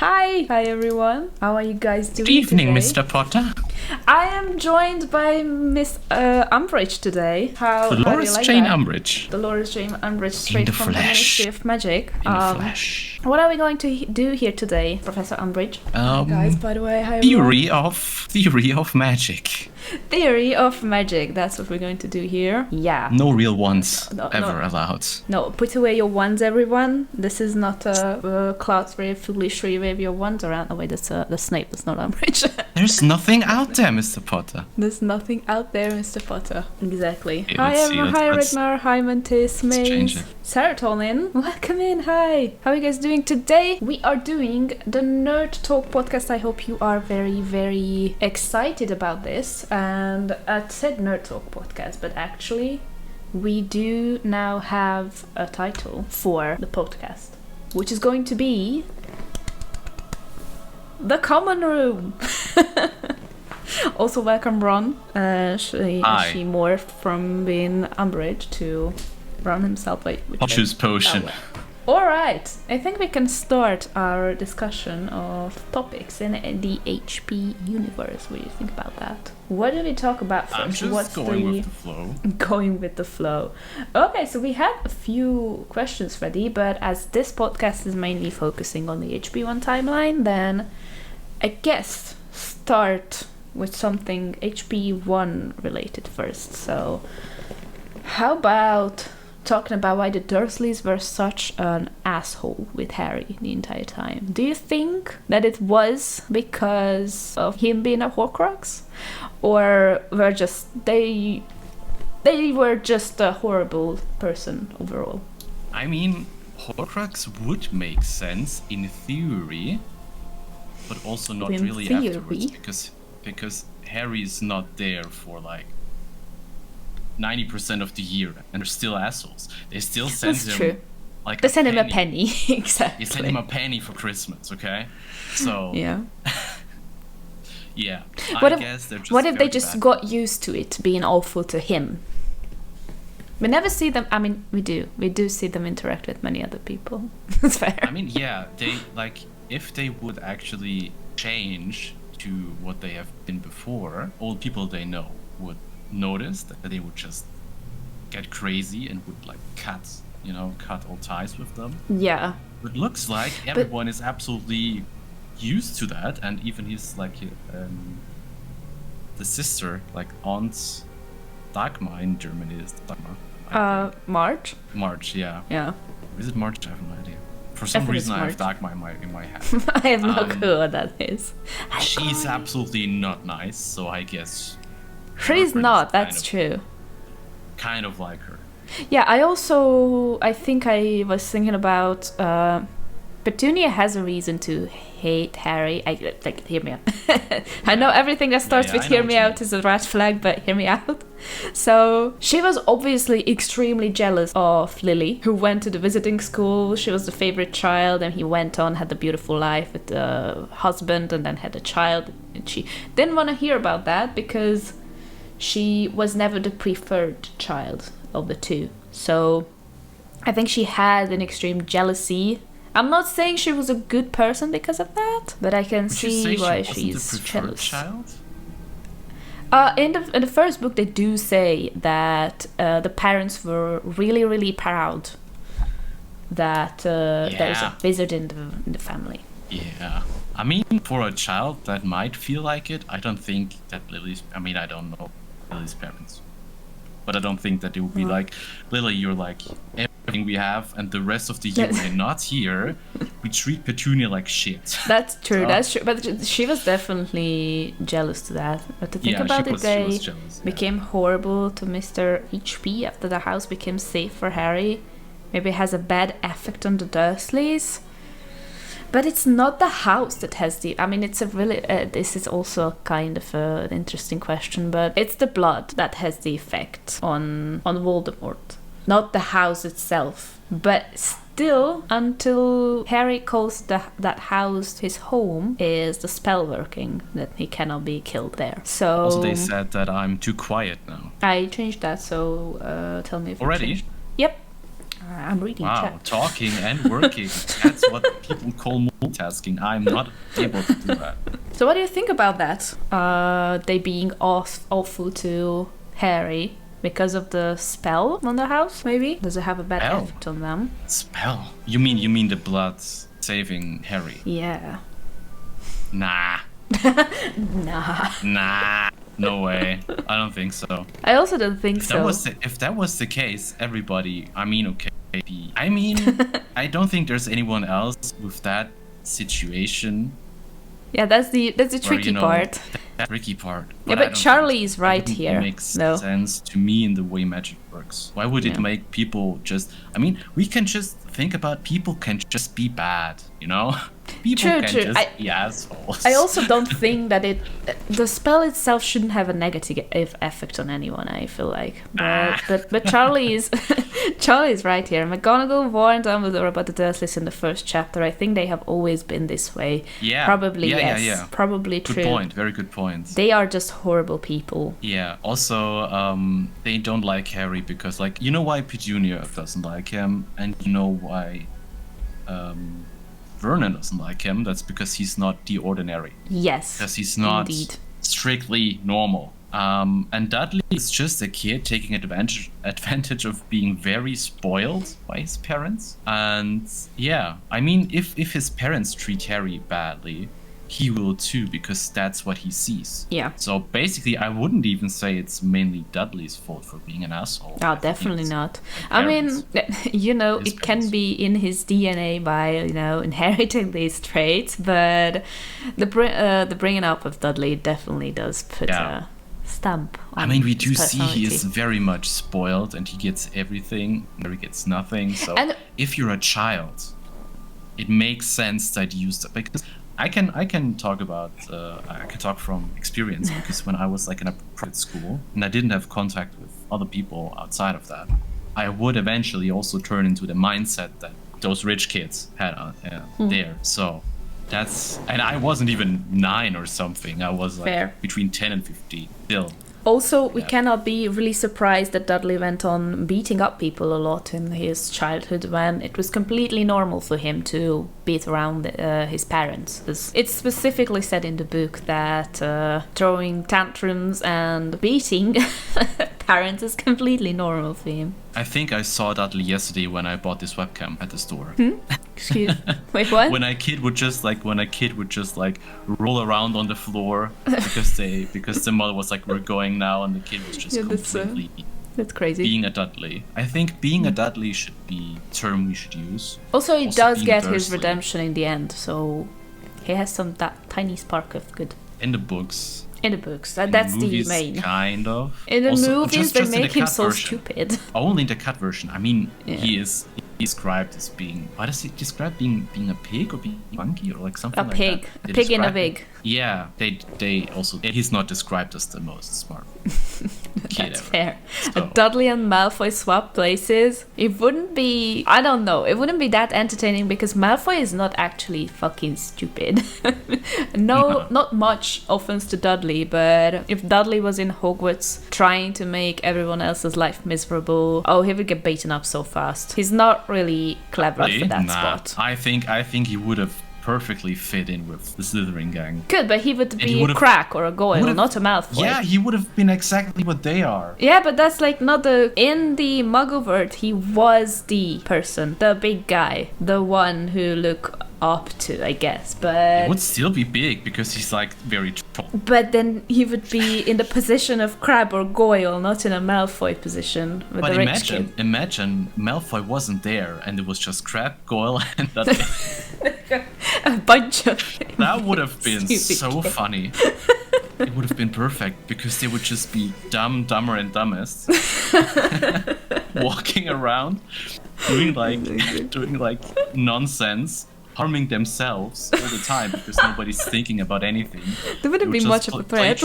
Hi everyone. How are you guys doing Good evening, today? Mr. Potter. I am joined by Miss Umbridge today. How do you Dolores like Jane that? Umbridge. Dolores Jane Umbridge, straight the from the flesh. Ministry of Magic. In the flesh. What are we going to do here today, Professor Umbridge? Guys, by the way, hi everyone. Theory of magic. Theory of magic. That's what we're going to do here. Yeah. No real ones No. allowed. No, put away your wands, everyone. This is not a class where you foolishly wave your wands around. Oh wait, that's the Snape. That's not Umbridge. There's nothing out there, Mr. Potter. There's nothing out there, Mr. Potter. Exactly. Okay, Hi, let's see, Emma. Hi, let's- Ridmar. Hi, Mantis. Let's change Maze. it. Serotonin. Welcome in. Hi. How are you guys doing today? We are doing the Nerd Talk podcast. I hope you are very, very excited about this. And I said Nerd Talk podcast, but actually, we do now have a title for the podcast, which is going to be The Common Room. Also, welcome Ron. She morphed from being Umbridge to Ron himself. Wait, which Posh's potion. All right. I think we can start our discussion of topics in the HP universe. What do you think about that? What do we talk about first? I'm just going with the flow. Going with the flow. Okay, so we had a few questions ready, but as this podcast is mainly focusing on the HP1 timeline, then I guess start with something HP1 related first. So how about talking about why the Dursleys were such an asshole with Harry the entire time? Do you think that it was because of him being a Horcrux, or were they were just a horrible person overall? I mean, Horcrux would make sense in theory, but also not In really theory? afterwards, because Harry's not there for like 90% of the year, and they're still assholes. They still send That's him true. like They sent him a penny. Exactly. They send him a penny for Christmas, okay? So Yeah. yeah. What I if- guess they're just What if they very just bad. got used to it being awful to him? We never see them. I mean, we do see them interact with many other people. That's fair. I mean, yeah, they like if they would actually change to what they have been before, all people they know would notice that they would just get crazy and would like cut all ties with them. Yeah. It looks like everyone is absolutely used to that, and even his like the sister, like Aunt Dagmar in Germany is Dagmar. I think. March. Yeah. Yeah. Is it March? I have no idea. For some think reason, it's I have March. Dagmar in my head. I have no clue what that is. She's absolutely not nice, so I guess She's Margaret not. is That's true. kind of like her. Yeah. I think I was thinking about. Petunia has a reason to hate Harry. Hear me out. I know everything that starts Yeah, with I know "hear what me you out" mean. is a red flag, but hear me out. So she was obviously extremely jealous of Lily, who went to the visiting school. She was the favorite child, and he went on, had a beautiful life with a husband, and then had a child. And she didn't want to hear about that because she was never the preferred child of the two. So I think she had an extreme jealousy. I'm not saying she was a good person because of that, but I can Would you see say why she wasn't she's the preferred jealous. child? In the first book, they do say that the parents were really, really proud that there's a Yeah. wizard in the family. Yeah. I mean, for a child that might feel like it, I don't think that Lily's... I mean, I don't know Lily's parents. But I don't think that it would be like, Lily, you're like everything we have, and the rest of the year when you're not here, we treat Petunia like shit. That's true. So- That's true. But she was definitely jealous to that. But to think Yeah, about she it, was they jealous, yeah. became horrible to Mr. HP after the house became safe for Harry. Maybe it has a bad effect on the Dursleys. But it's not the house that has the... I mean, it's a really... this is also kind of an interesting question, but it's the blood that has the effect on Voldemort. Not the house itself. But still, until Harry calls that house his home, is the spell working, that he cannot be killed there. So... Also, they said that I'm too quiet now. I changed that, so tell me if you Already? changed. Yep. I'm reading Wow, chat. talking and working. That's what people call multitasking. I'm not able to do that. So what do you think about that? They being awful to Harry because of the spell on the house, maybe? Does it have a bad Spell? effect on them? Spell? You mean the blood saving Harry? Yeah. Nah. Nah. No way. I don't think so. I also don't think so. If that was the case, everybody, okay. I don't think there's anyone else with that situation. Yeah, that's the tricky part. That tricky part. Yeah, but Charlie is right It here. makes No. sense to me in the way magic works. Why would it make people just... we can just think about people can just be bad, you know? People can just be assholes. I also don't think that the spell itself shouldn't have a negative effect on anyone, I feel like. But Charlie is right here. McGonagall warned Dumbledore about the Dursleys in the first chapter. I think they have always been this way. Yeah. Probably, yes. Yeah. Probably true. Good point. Very good point. They are just horrible people. Yeah. Also, they don't like Harry because, you know why Petunia doesn't like him, and you know why Vernon doesn't like him. That's because he's not the ordinary. Yes. Because he's not strictly normal. And Dudley is just a kid taking advantage of being very spoiled by his parents. And yeah, if his parents treat Harry badly, he will too, because that's what he sees. Yeah. So basically, I wouldn't even say it's mainly Dudley's fault for being an asshole. Oh, definitely not. It can be in his DNA by, inheriting these traits, but the bringing up of Dudley definitely does put a stamp on we do his see he is very much spoiled, and he gets everything, and Harry gets nothing. So if you're a child, it makes sense that you use that, because I can talk about I can talk from experience, because when I was in a private school and I didn't have contact with other people outside of that, I would eventually also turn into the mindset that those rich kids had there. So and I wasn't even 9 or something. I was between 10 and 15 still. Also, we cannot be really surprised that Dudley went on beating up people a lot in his childhood, when it was completely normal for him to beat around his parents. It's specifically said in the book that throwing tantrums and beating parents is completely normal for him. I think I saw Dudley yesterday when I bought this webcam at the store. Excuse. Wait, what? When a kid would just roll around on the floor because the mother was like, "We're going now," and the kid was just completely. That's crazy. Being a Dudley. I think being a Dudley should be a term we should use. Also, he does get his redemption in the end, so he has that tiny spark of good. In the books. That's the main. Kind of. In the movies, they make him so stupid. Only in the cut version. He is described as being... Why does he describe being a pig or being monkey or something like that? A pig in a wig. Yeah, they also... He's not described as the most smart kid That's ever. fair. So. Dudley and Malfoy swap places. It wouldn't be... I don't know. It wouldn't be that entertaining because Malfoy is not actually fucking stupid. No, not much offense to Dudley, but if Dudley was in Hogwarts trying to make everyone else's life miserable, he would get beaten up so fast. He's not really clever for that spot. I think he would have perfectly fit in with the Slytherin gang. Good, but he would be a Crack or a Goyle, not a Malfoy. Yeah, he would have been exactly what they are. Yeah, but that's not in the Muggle world, he was the person, the big guy, the one who look up to, I guess, but... He would still be big because he's very tall. But then he would be in the position of Crabbe or Goyle, not in a Malfoy position with the rich kid. Imagine Malfoy wasn't there and it was just Crabbe, Goyle and Dudley. A bunch of... That would have been so funny. It would have been perfect because they would just be dumb, dumber and dumbest. Walking around, doing nonsense. Harming themselves all the time because nobody's thinking about anything. There wouldn't be much of a threat.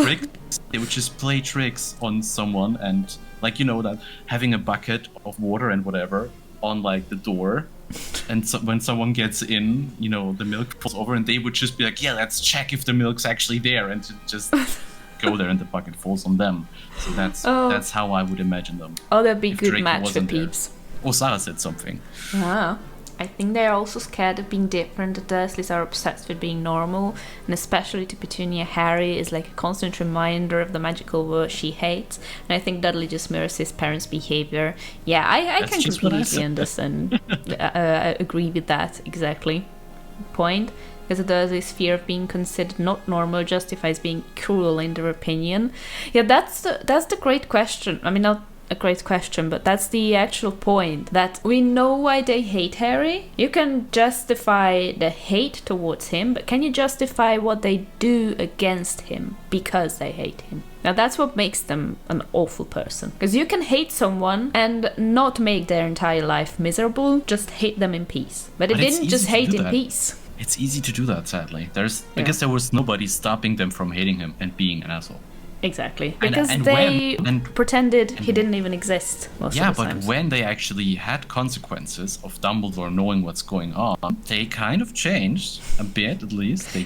They would just play tricks on someone and that having a bucket of water and whatever on the door, and so when someone gets in, the milk falls over and they would just be like, yeah, let's check if the milk's actually there, and just go there and the bucket falls on them. So that's how I would imagine them. Oh, that'd be good match for peeps. Sarah said something. Ah. I think they're also scared of being different. The Dursleys are obsessed with being normal, and especially to Petunia, Harry is like a constant reminder of the magical world she hates. And I think Dudley just mirrors his parents' behavior. Yeah, I can completely understand. Agree with that exactly. Point. Because the Dursleys' fear of being considered not normal justifies being cruel in their opinion. Yeah, that's the great question. I mean, not a great question, but that's the actual point, that we know why they hate Harry. You can justify the hate towards him, but can you justify what they do against him because they hate him? Now that's what makes them an awful person. Because you can hate someone and not make their entire life miserable, just hate them in peace. But they didn't just hate in peace. It's easy to do that, sadly. Because there was nobody stopping them from hating him and being an asshole. Exactly, because they pretended he didn't even exist most of the times. But when they actually had consequences of Dumbledore knowing what's going on, they kind of changed a bit, at least. They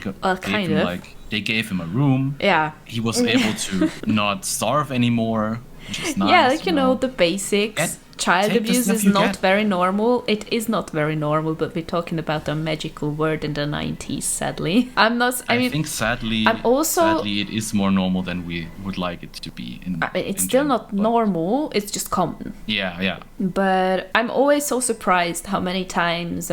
they gave him a room. Yeah, he was able to not starve anymore. Which is nice, yeah, like you know the basics. Child abuse is not very normal. It is not very normal, but we're talking about a magical word in the 90s, sadly. I think sadly it is more normal than we would like it to be. It's still not normal, it's just common. Yeah. But I'm always so surprised how many times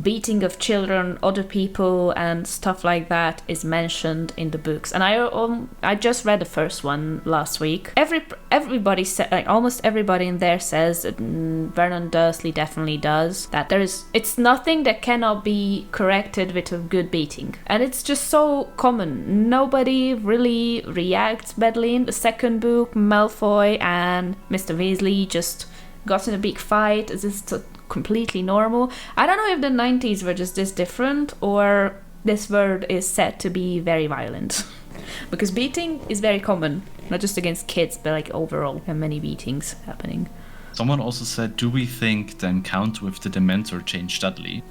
beating of children, other people, and stuff like that is mentioned in the books. And I just read the first one last week. Everybody said, like almost everybody in there says Vernon Dursley definitely does that. It's nothing that cannot be corrected with a good beating, and it's just so common. Nobody really reacts badly. In the second book, Malfoy and Mr. Weasley just got in a big fight. It's just completely normal. I don't know if the 90s were just this different, or this word is said to be very violent. Because beating is very common, not just against kids, but like overall, there are many beatings happening. Someone also said, do we think the encounter with the Dementor changed Dudley?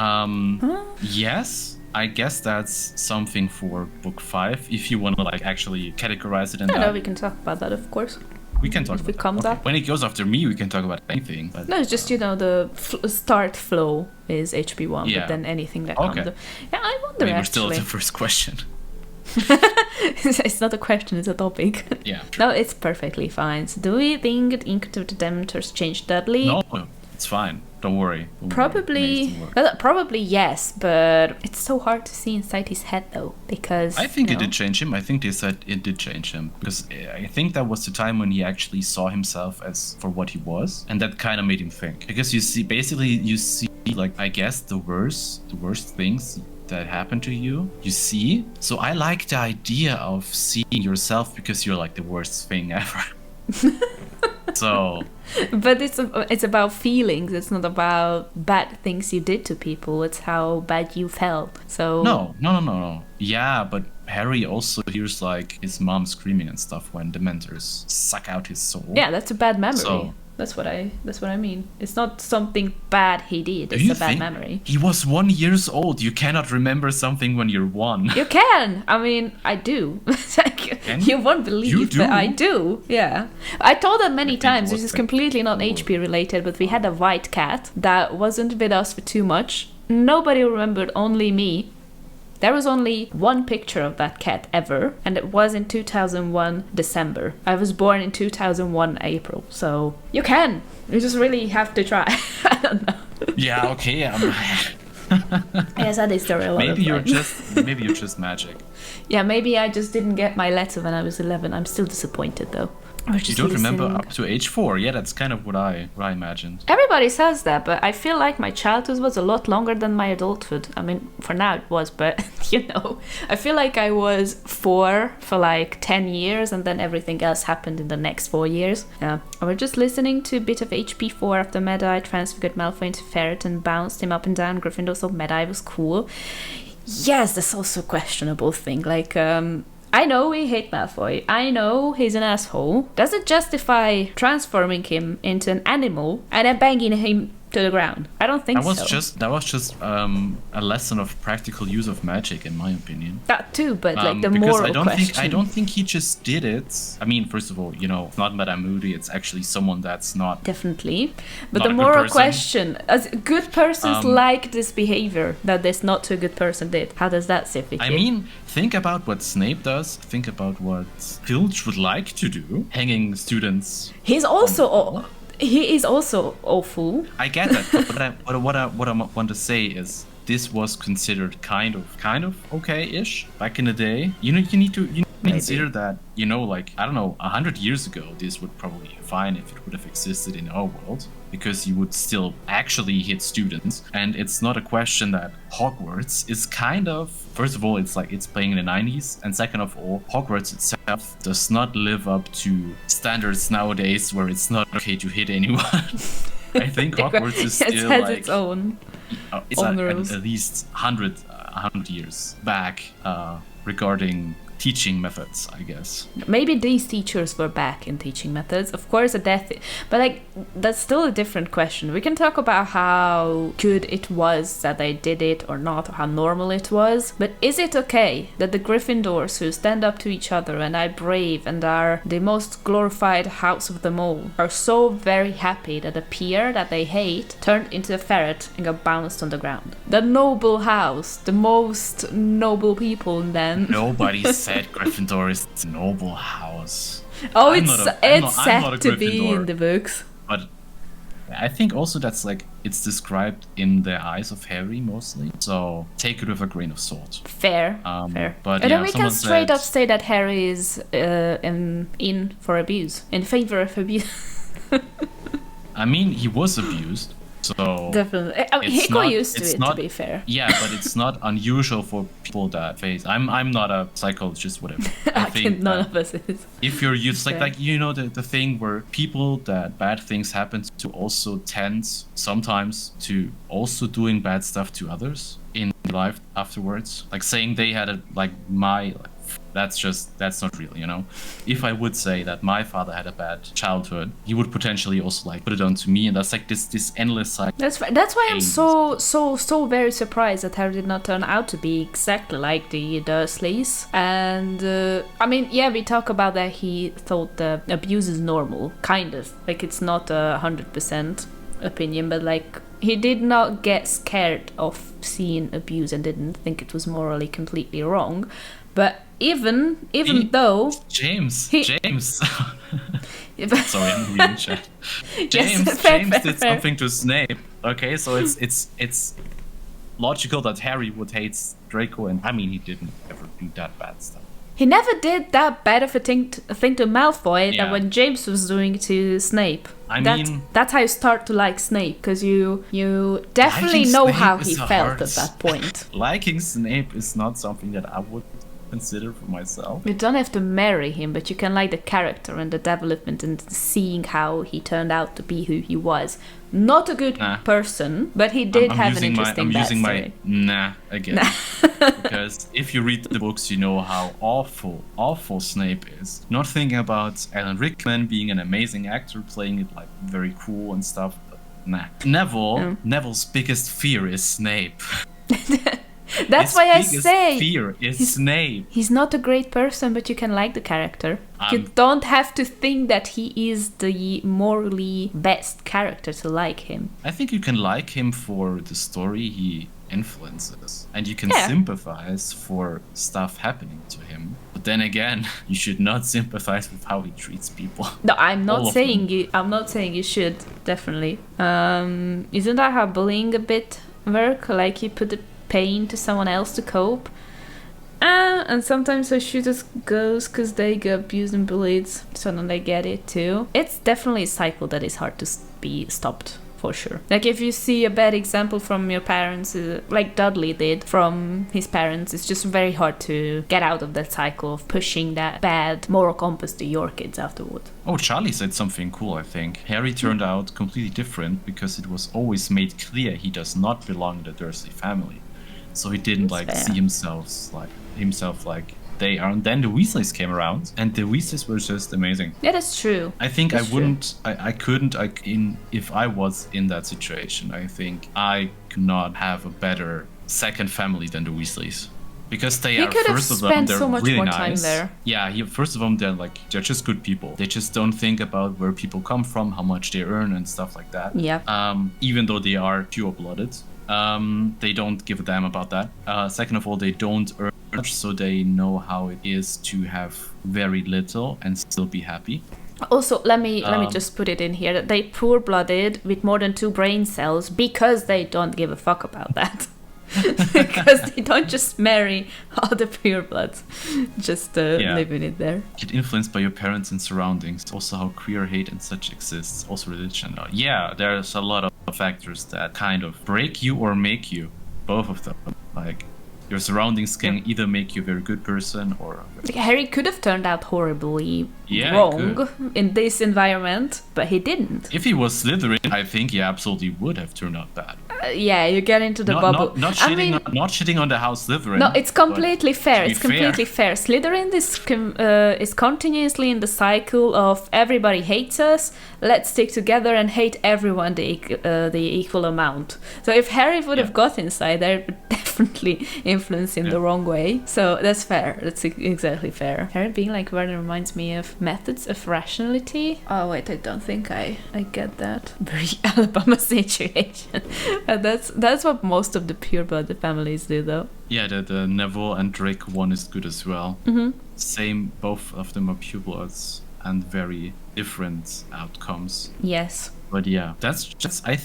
Yes. I guess that's something for book 5, if you want to like actually categorize it in that. No, we can talk about that, of course. We can talk about it comes up. When it goes after me, we can talk about anything. But... No, it's just, the start flow is HP1, but then anything that comes up. Yeah, I wonder we're still at the first question. It's not a question, it's a topic. Yeah. No, it's perfectly fine. So do we think the Inquisitive Dementors changed Dudley? No, it's fine. Don't worry. Probably yes, but it's so hard to see inside his head though, because I think it did change him. I think they said it did change him, because I think that was the time when he actually saw himself as for what he was, and that kind of made him think. Because you see like, I guess the worst things that happen to you see. So I like the idea of seeing yourself because you're like the worst thing ever. So but it's about feelings. It's not about bad things you did to people. It's how bad you felt. So no. Yeah, but Harry also hears like his mom screaming and stuff when Dementors suck out his soul. Yeah, that's a bad memory. So, That's what I mean. It's not something bad he did. It's a bad memory. He was 1 year old. You cannot remember something when you're 1. You can. I mean, I do. You won't believe that I do. Yeah. I told them many times. This is completely not HP related, but we had a white cat that wasn't with us for too much. Nobody remembered, only me. There was only one picture of that cat ever, and it was in 2001 December. I was born in 2001 April, so you can. You just really have to try. I don't know. Yeah, okay. Yes, that is the real maybe you're just magic. Yeah, maybe I just didn't get my letter when I was 11. I'm still disappointed though. You don't remember up to age 4? Yeah, that's kind of what I imagined. Everybody says that, but I feel like my childhood was a lot longer than my adulthood. I mean, for now it was, but I feel like I was 4 for like 10 years, and then everything else happened in the next 4 years. Yeah, we're just listening to a bit of HP4 after Mad-Eye transfigured Malfoy into Ferret and bounced him up and down Gryffindor, so Mad-Eye was cool. Yes, that's also a questionable thing. Like, I know we hate Malfoy. I know he's an asshole. Does it justify transforming him into an animal and then banging him to the ground. I don't think That was just a lesson of practical use of magic, in my opinion. That too, but like the because moral question. I don't think he just did it. I mean, first of all, it's not Madame Moody. It's actually someone that's not definitely. But not the a good moral person. question: as good persons like this behavior that this not so good person did. How does that sit with you? I mean, think about what Snape does. Think about what Filch would like to do, hanging students. He is also awful. I get that, but what I want to say is this was considered kind of okay-ish back in the day. You need to consider that, like, I don't know, 100 years ago, this would probably be fine if it would have existed in our world, because you would still actually hit students. And it's not a question that Hogwarts is kind of, first of all, it's like it's playing in the 90s, and second of all, Hogwarts itself does not live up to standards nowadays where it's not okay to hit anyone. I think Hogwarts is still it has like its own it's rules. at least 100 years back regarding teaching methods, I guess. Maybe these teachers were back in teaching methods. Of course, but like that's still a different question. We can talk about how good it was that they did it or not, or how normal it was. But is it okay that the Gryffindors, who stand up to each other and are brave and are the most glorified house of them all, are so very happy that a peer that they hate turned into a ferret and got bounced on the ground? The noble house, the most noble people in them. Nobody said Gryffindor is a noble house. Oh, I'm it's not a set to be Gryffindor. in the books. But I think also that's like it's described in the eyes of Harry mostly. So take it with a grain of salt. Fair. But And yeah, then we can someone straight said- up say that Harry is in for abuse, in favor of abuse. I mean, he was abused. So Definitely. I mean, he it's got not- used to it's it, not- to be fair. Yeah, but it's not unusual for people that face. I'm not a psychologist, whatever. I think None that of us is. if you're used, Fair. like the thing where people that bad things happen to also tend sometimes to also doing bad stuff to others in life afterwards. Like saying they had that's not real, If I would say that my father had a bad childhood, he would potentially also like put it onto me, and that's like this endless cycle. That's why I'm Pain. so very surprised that Harry did not turn out to be exactly like the Dursleys. And I mean, yeah, we talk about that he thought the abuse is normal, kind of. Like it's not 100% opinion, but like he did not get scared of seeing abuse and didn't think it was morally completely wrong. But even though James. He- Sorry, I'm reading chat. Yes, James fair. did something to Snape. Okay, so it's logical that Harry would hate Draco, and I mean he didn't ever do that bad stuff. He never did that bad of a thing to Malfoy Yeah. that when James was doing to Snape. I mean- That's how you start to like Snape, because you definitely Liking know Snape how is he a felt hard- at that point. Liking Snape is not something that I would consider for myself. You don't have to marry him, but you can like the character and the development and seeing how he turned out to be who he was. Not a good Nah. person, but he did have an interesting I'm using backstory. my again. Because if you read the books, you know how awful Snape is. Not thinking about Alan Rickman being an amazing actor, playing it like very cool and stuff, but nah. Neville's biggest fear is Snape. That's His why I biggest say fear is Snape. he's not a great person, but you can like the character. You don't have to think that he is the morally best character to like him. I think you can like him for the story he influences, and you can Yeah. sympathize for stuff happening to him. But then again, you should not sympathize with how he treats people. No, I'm All not of saying them. you. I'm not saying you should. Definitely. Isn't that how bullying a bit work? Like you put the pain to someone else to cope. And sometimes the shooters goes because they get abused and bullied, so then they get it too. It's definitely a cycle that is hard to be stopped, for sure. Like if you see a bad example from your parents, like Dudley did from his parents, it's just very hard to get out of that cycle of pushing that bad moral compass to your kids afterward. Oh, Charlie said something cool, I think. Harry turned out completely different because it was always made clear he does not belong in the Dursley family. So he didn't That's like fair. see himself like then the Weasleys came around, and the Weasleys were just amazing. Yeah, that's true. I think That's I couldn't, if I was in that situation, I think I could not have a better second family than the Weasleys. Because they are, first of them, they're so much really more nice. time there. Yeah, first of all, they're just good people. They just don't think about where people come from, how much they earn, and stuff like that. Yeah. Even though they are pure-blooded, they don't give a damn about that. Second of all, they don't earn much, so they know how it is to have very little and still be happy. Also, let me just put it in here that they pure-blooded with more than 2 brain cells because they don't give a fuck about that. Because they don't just marry all the purebloods, just living it there. Get influenced by your parents and surroundings. Also, how queer hate and such exists. Also, religion. Yeah, there's a lot of factors that kind of break you or make you. Both of them. Like, your surroundings can either make you a very good person or... Harry could have turned out horribly wrong in this environment, but he didn't. If he was Slytherin, I think he absolutely would have turned out bad. Yeah, you get into the bubble. Not shitting on the house Slytherin. No, it's completely fair. It's completely fair. Slytherin is continuously in the cycle of everybody hates us. Let's stick together and hate everyone the equal amount. So if Harry would have got inside, they would definitely influence him the wrong way. So that's fair. That's exactly fair. Harry being like Vernon reminds me of methods of rationality. Oh wait, I don't think I get that. Very Alabama situation. That's what most of the pure-blooded families do, though. Yeah, the Neville and Drake one is good as well. Mm-hmm. Same, both of them are purebloods and very different outcomes. Yes. But yeah, that's just, I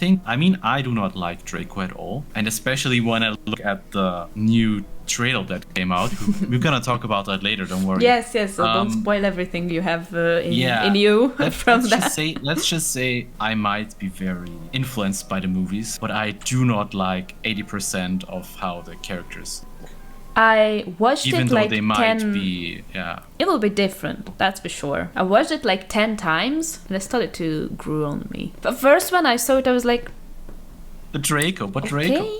do not like Draco at all. And especially when I look at the new trailer that came out. We're gonna talk about that later, don't worry. Yes, so don't spoil everything you have in you from that. Let's just say I might be very influenced by the movies, but I do not like 80% of how the characters look. I watched Even it though like they 10... might be, yeah. It will be different, that's for sure. I watched it like 10 times, and it started to grow on me. But first when I saw it, I was like... Draco,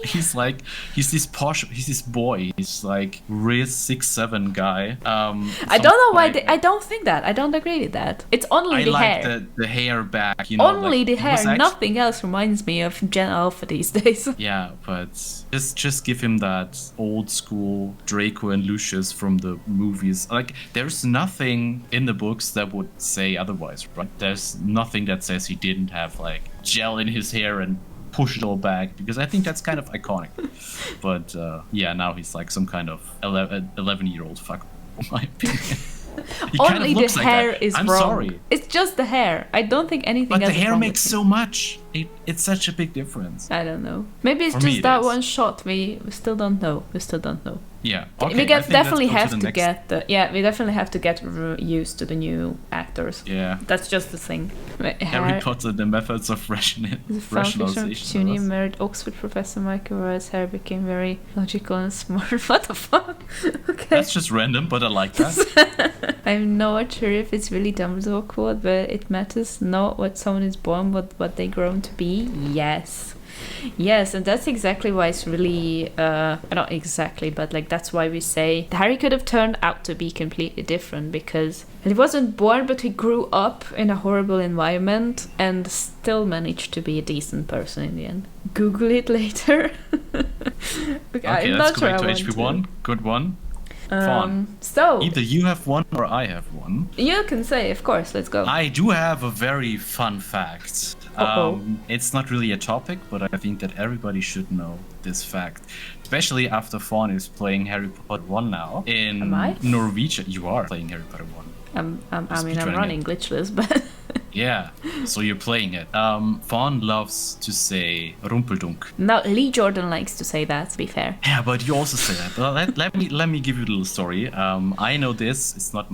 he's this posh, he's this boy, he's like real 6'7" guy. I don't know why, I don't think that, I don't agree with that. It's only the hair. I like the hair back, you know. Only the hair, nothing else reminds me of Gen Alpha these days. Yeah, but just give him that old school Draco and Lucius from the movies. Like, there's nothing in the books that would say otherwise, right? There's nothing that says he didn't have like gel in his hair and push it all back, because I think that's kind of iconic. But now he's like some kind of 11-year-old fuck, in my opinion. Only the hair like is I'm wrong. Sorry. It's just the hair. I don't think anything else. But the is hair wrong makes so much. It's such a big difference. I don't know. Maybe it's just that one shot. We still don't know. Yeah. Okay. We definitely have to get used to the new actors. Yeah. That's just the thing. Harry Potter: The Methods of Rationalization. Junior married Oxford professor Michael Royce. Harry became very logical and smart. What the fuck? Okay. That's just random, but I like that. I'm not sure if it's really Dumbledore quote, but it matters not what someone is born, but what they grown to be. Yes, and that's exactly why it's really not exactly, but like that's why we say Harry could have turned out to be completely different, because he wasn't born, but he grew up in a horrible environment and still managed to be a decent person in the end. Google it later. Okay, let's go back to HP1. Good one. So either you have one or I have one. You can say, of course. Let's go. I do have a very fun fact. It's not really a topic, but I think that everybody should know this fact, especially after Fawn is playing Harry Potter 1 now in Norwegian. You are playing Harry Potter 1. I'm running glitchless, but yeah, so you're playing it. Fawn loves to say Rumpeldunk. No, Lee Jordan likes to say that, to be fair. Yeah, but you also say that. Well, let me give you a little story. I know this. It's not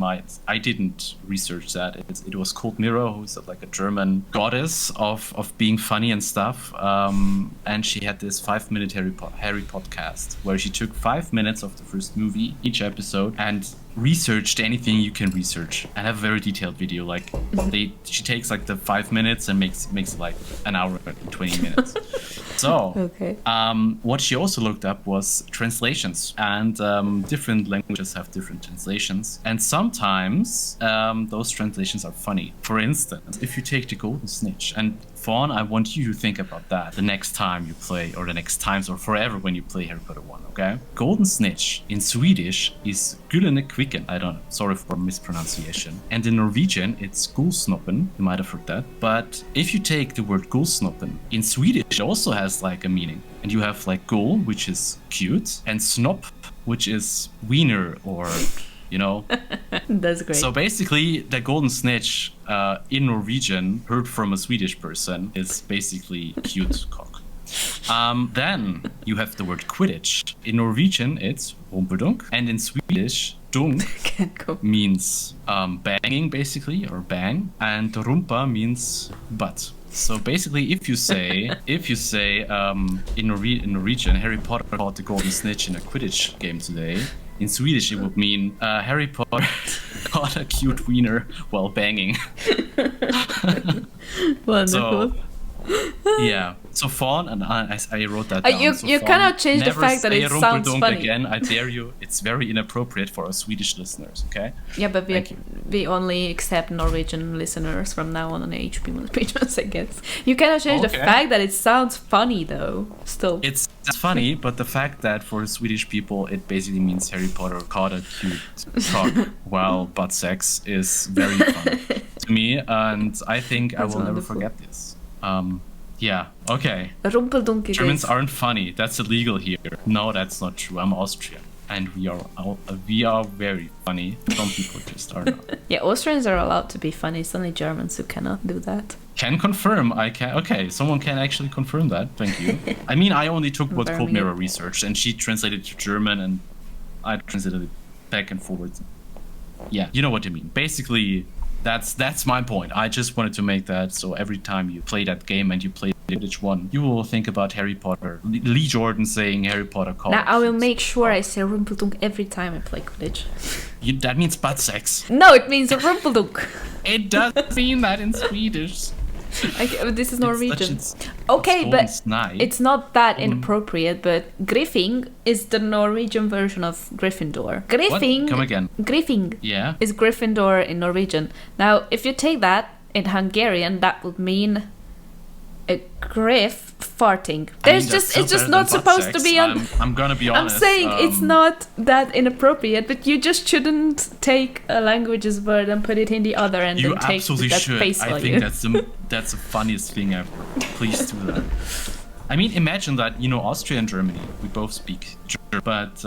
I didn't research that. It was called Mira, who's like a German goddess of being funny and stuff. And she had this 5-minute Harry podcast where she took 5 minutes of the first movie, each episode, and researched anything you can research and have a very detailed video. Like she takes like the 5 minutes and makes like an hour and 20 minutes. So Okay. what she also looked up was translations, and different languages have different translations, and sometimes those translations are funny. For instance, if you take the Golden Snitch, and Fawn, I want you to think about that the next time you play, or the next times, or forever when you play Harry Potter 1, okay? Golden Snitch in Swedish is Gyllene Kvicken. I don't know, sorry for mispronunciation. And in Norwegian, it's Gulsnoppen. You might have heard that. But if you take the word Gulsnoppen, in Swedish, it also has like a meaning. And you have like Gull, which is cute, and Snopp, which is wiener, or... You know? That's great. So basically, the Golden Snitch in Norwegian, heard from a Swedish person, is basically cute cock. Then you have the word Quidditch. In Norwegian, it's Rumpeldunk. And in Swedish, dunk means banging, basically, or bang. And rumpa means butt. So basically, if you say in Norwegian, Harry Potter caught the Golden Snitch in a Quidditch game today, in Swedish, it would mean Harry Potter got a cute wiener while banging. Wonderful. So, yeah. So Fawn, and I wrote that down. You So you Fawn, cannot change the never fact that say it sounds Rumpeldunk funny. again. I dare you. It's very inappropriate for our Swedish listeners. Okay. Yeah, but Thank you. we only accept Norwegian listeners from now on HBO patrons, I guess. You cannot change the Okay. fact that it sounds funny, though. Still. It's funny, but the fact that for Swedish people it basically means Harry Potter caught a cute cock while butt sex is very funny to me, and I think I That's will never wonderful. forget this. Yeah, okay. Rumpeldunk it Germans is. aren't funny. That's illegal here. No, that's not true. I'm Austrian, and we are very funny. Some people just are not. Yeah, Austrians are allowed to be funny. It's only Germans who cannot do that. Can confirm. I can. Okay, someone can actually confirm that. Thank you. I mean, I only took what Cold Birmingham. Mirror researched, and she translated to German, and I translated it back and forward. Yeah, you know what I mean. Basically, that's my point. I just wanted to make that so every time you play that game and you play Quidditch 1, you will think about Harry Potter. Lee Jordan saying Harry Potter caught. Now I will make sure I say Rumpeldunk every time I play Quidditch. That means butt sex. No, it means Rumpeldunk. It does mean that in Swedish. Okay, this is Norwegian. It's Okay, golden but snide. it's not that inappropriate, but Griffing is the Norwegian version of Gryffindor. Griffing, Come again. Griffing Yeah. is Gryffindor in Norwegian. Now, if you take that in Hungarian, that would mean a griff farting. I mean, There's that's just still it's just better not than butt supposed to sex. be on. I'm gonna be I'm honest. saying it's not that inappropriate, but you just shouldn't take a language's word and put it in the other and You then take absolutely that should. face I value. think that's the funniest thing ever. Please do that. I mean, imagine that, Austria and Germany, we both speak German, but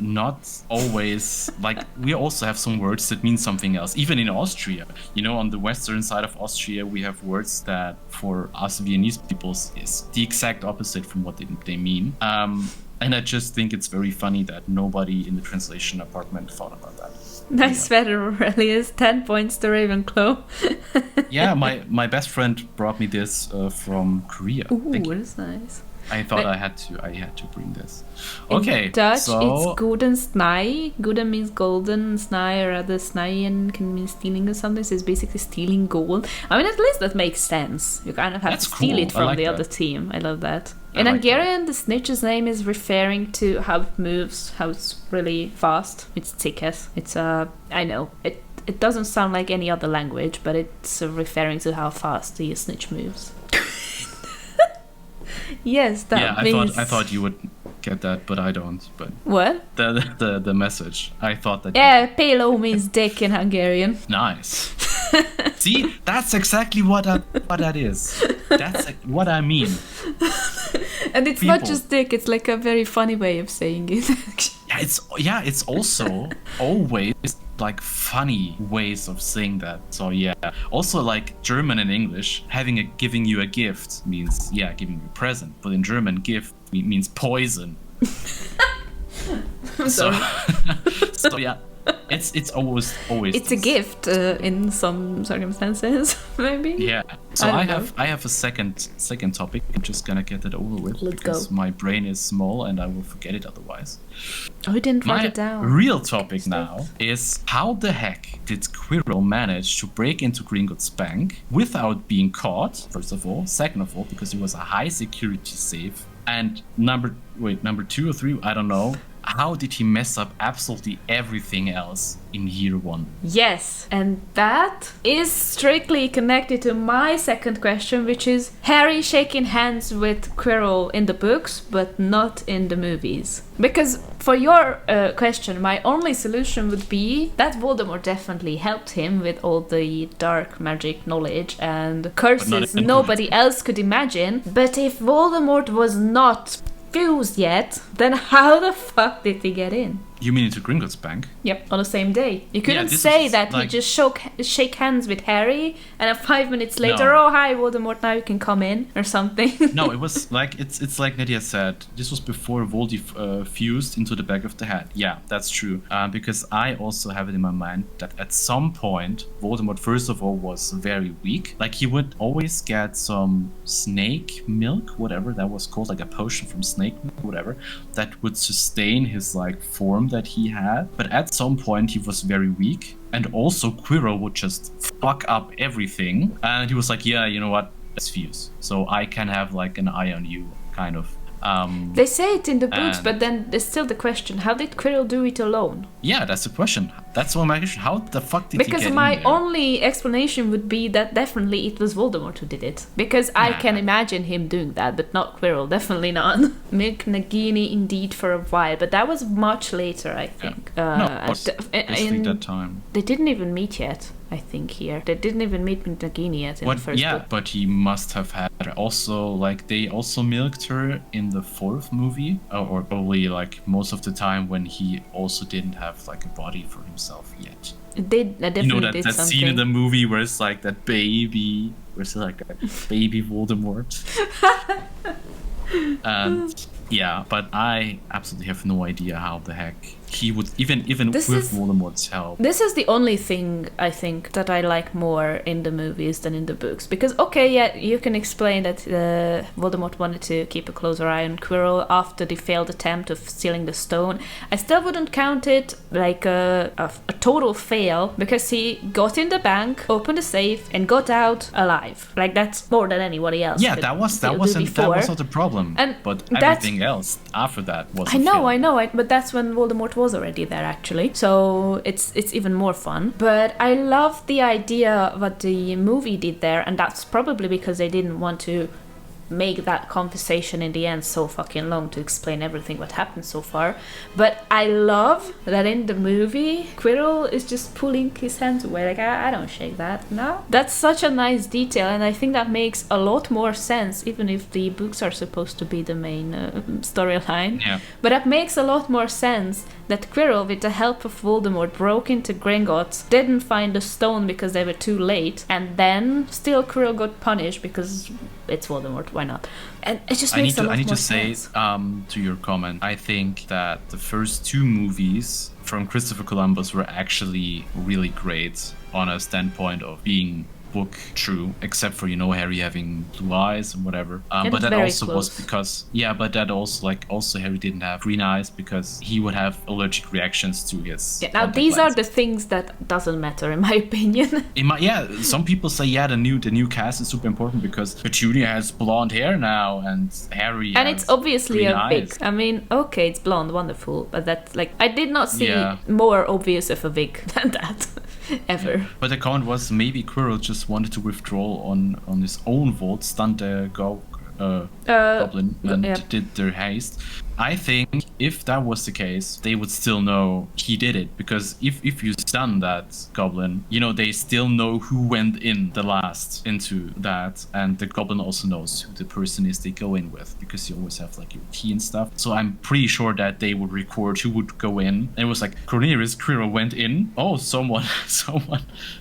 not always, like, we also have some words that mean something else. Even in Austria, on the western side of Austria, we have words that for us Viennese peoples is the exact opposite from what they mean. And I just think it's very funny that nobody in the translation department thought about that. Nice sweater, Aurelius. 10 points to Ravenclaw. Yeah, my best friend brought me this from Korea. Ooh, Thank you. that's nice. I thought But- I had to bring this. In Okay, Dutch, so it's Guden Snij. Guden means golden, Snij or other Snijen can mean stealing or something. So it's basically stealing gold. I mean, at least that makes sense. You kind of have That's to steal cool. it I from like the that. other team. I love that. I In like Hungarian, the snitch's name is referring to how it moves, how it's really fast. It's tikas. It's I know it doesn't sound like any other language, but it's referring to how fast the snitch moves. Yes, that yeah, means I thought you would get that, but I don't. But what? the message, I thought that. Yeah, pelo means dick in Hungarian. Nice. See, that's exactly what that is. That's what I mean. And it's not People. just dick, it's like a very funny way of saying it. It's also always like funny ways of saying that. So yeah. Also, like German and English, giving you a gift means giving you a present, but in German gift means poison. So so yeah. It's always It's a this. gift in some circumstances, maybe. Yeah. So I have a second topic. I'm just gonna get it over with because my brain is small and I will forget it otherwise. Oh, you didn't write it down. My real topic now is how the heck did Quirrell manage to break into Gringotts Bank without being caught, first of all. Second of all, because it was a high security safe. And number 2 or 3, I don't know. How did he mess up absolutely everything else in year 1? Yes, and that is strictly connected to my second question, which is Harry shaking hands with Quirrell in the books, but not in the movies. Because for your question, my only solution would be that Voldemort definitely helped him with all the dark magic knowledge and curses nobody else could imagine. But if Voldemort was not fused yet, then how the fuck did he get in? You mean into Gringotts Bank? Yep, on the same day. You couldn't say that he just shake hands with Harry and then 5 minutes later, oh hi Voldemort, now you can come in or something. No, it was like it's like Nadia said. This was before Voldy fused into the back of the head. Yeah, that's true. Because I also have it in my mind that at some point Voldemort first of all was very weak. Like he would always get some snake milk, whatever that was called, like a potion from snake milk, whatever, that would sustain his like form that he had, but at some point he was very weak, and also Quirrell would just fuck up everything, and he was like, yeah, you know what, let's fuse, so I can have like an eye on you, kind of. They say it in the books, but then there's still the question, how did Quirrell do it alone? Yeah, that's the question. That's one of my question. How the fuck did he get in there? Because my only explanation would be that definitely it was Voldemort who did it. Because I can imagine him doing that, but not Quirrell, definitely not. Mick Nagini indeed for a while, but that was much later, I think. No, basically that time. They didn't even meet yet. I think here they didn't even meet Nagini yet in the first book. But he must have had also like they also milked her in the 4th movie, or probably like most of the time when he also didn't have like a body for himself yet. Definitely that scene in the movie where it's like that baby, where it's like a baby Voldemort. And yeah, but I absolutely have no idea how the heck he would even with Voldemort's help. This is the only thing I think that I like more in the movies than in the books, because okay, yeah, you can explain that Voldemort wanted to keep a closer eye on Quirrell after the failed attempt of stealing the stone. I still wouldn't count it like a total fail, because he got in the bank, opened the safe, and got out alive. Like that's more than anybody else. Yeah, that was not the problem. But everything else after that was. I know, but that's when Voldemort was already there actually, so it's even more fun. But I love the idea what the movie did there, and that's probably because they didn't want to make that conversation in the end so fucking long to explain everything what happened so far. But I love that in the movie Quirrell is just pulling his hands away, like I don't shake that. No, that's such a nice detail, and I think that makes a lot more sense, even if the books are supposed to be the main storyline. Yeah. But that makes a lot more sense that Quirrell, with the help of Voldemort, broke into Gringotts, didn't find the stone because they were too late, and then still Quirrell got punished because it's Voldemort, why not? And it just makes a lot more sense. I need to say, to your comment, I think that the first 2 movies from Christopher Columbus were actually really great on a standpoint of being book true, except for Harry having blue eyes and whatever. But that also was because but that also Harry didn't have green eyes because he would have allergic reactions to his. Yeah, now these are the things that doesn't matter in my opinion. Some people say the new cast is super important because Petunia has blonde hair now and Harry. And it's obviously a wig. Eyes. I mean, okay, it's blonde, wonderful, but that's like I did not see more obvious of a wig than that. Ever. But the comment was maybe Quirrell just wanted to withdraw on his own vote, stunned the goblin, and did their haste. I think if that was the case, they would still know he did it, because if you stun that goblin, they still know who went in the last into that, and the goblin also knows who the person is they go in with, because you always have like your key and stuff. So I'm pretty sure that they would record who would go in, and it was like Cornelius Quirrell went in. Oh, someone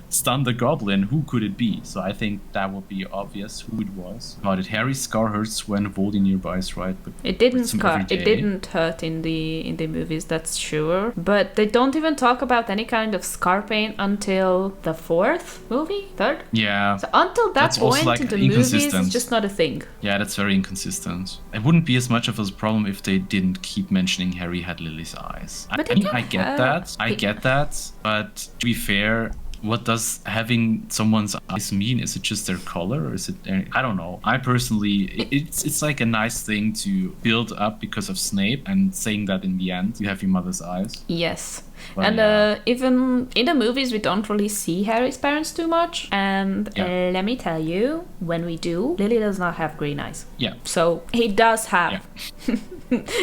stunned the goblin. Who could it be? So I think that would be obvious who it was. How did Harry's scar hurts when Voldy nearby is right? But it didn't scar. It didn't hurt in the movies, that's sure. But they don't even talk about any kind of scar pain until the third. Yeah. So until that That's also, point like, in the movies, inconsistent. it's just not a thing. Yeah, that's very inconsistent. It wouldn't be as much of a problem if they didn't keep mentioning Harry had Lily's eyes. But I mean, I get that. But to be fair, what does having someone's eyes mean? Is it just their color, or is it? I don't know. I personally, it's like a nice thing to build up because of Snape, and saying that in the end you have your mother's eyes. Yes. But and yeah. even in the movies, we don't really see Harry's parents too much. And let me tell you, when we do, Lily does not have green eyes. Yeah. So he does have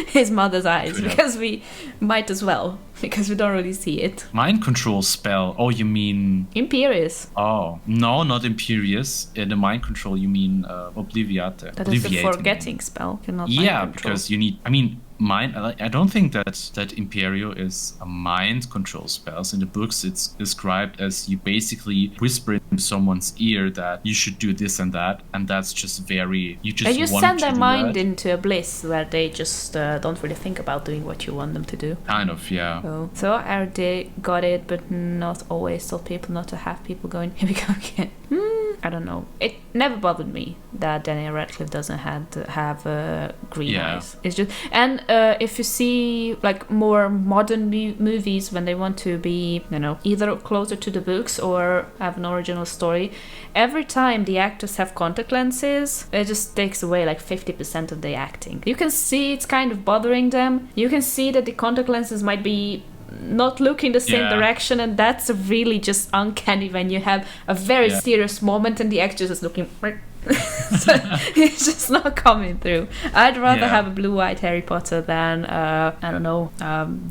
his mother's eyes, because we might as well, because we don't really see it. Mind control spell. Oh, you mean Imperious. Oh no, not Imperious. In the mind control, you mean Obliviate. That is a forgetting spell. You're not Yeah, mind control. because you need. I mean, mind. I don't think that Imperio is a mind control spells. In the books, it's described as you basically whisper in someone's ear that you should do this and that, and that's just very. You just you want send to their do mind that. into a bliss where they just don't really think about doing what you want them to do. Kind of, yeah. So I already got it, but not always told people not to have people going, here we go again. I don't know. It never bothered me that Daniel Radcliffe doesn't have green eyes. It's just, and if you see like more modern movies when they want to be, either closer to the books or have an original story, every time the actors have contact lenses, it just takes away like 50% of the acting. You can see it's kind of bothering them. You can see that the contact lenses might be not looking the same direction, and that's really just uncanny when you have a very serious moment and the actor is looking so it's just not coming through. I'd rather have a blue-eyed Harry Potter than I don't know,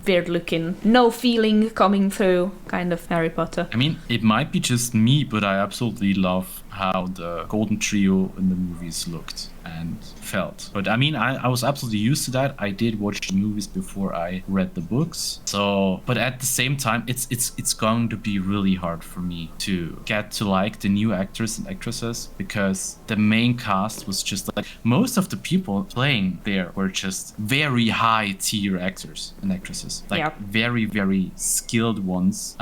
weird looking, no feeling coming through kind of Harry Potter. I mean, it might be just me, but I absolutely love how the Golden Trio in the movies looked and felt. But I mean, I was absolutely used to that. I did watch the movies before I read the books. So, but at the same time, it's going to be really hard for me to get to like the new actors and actresses, because the main cast was just like, most of the people playing there were just very high tier actors and actresses, like very, very skilled ones.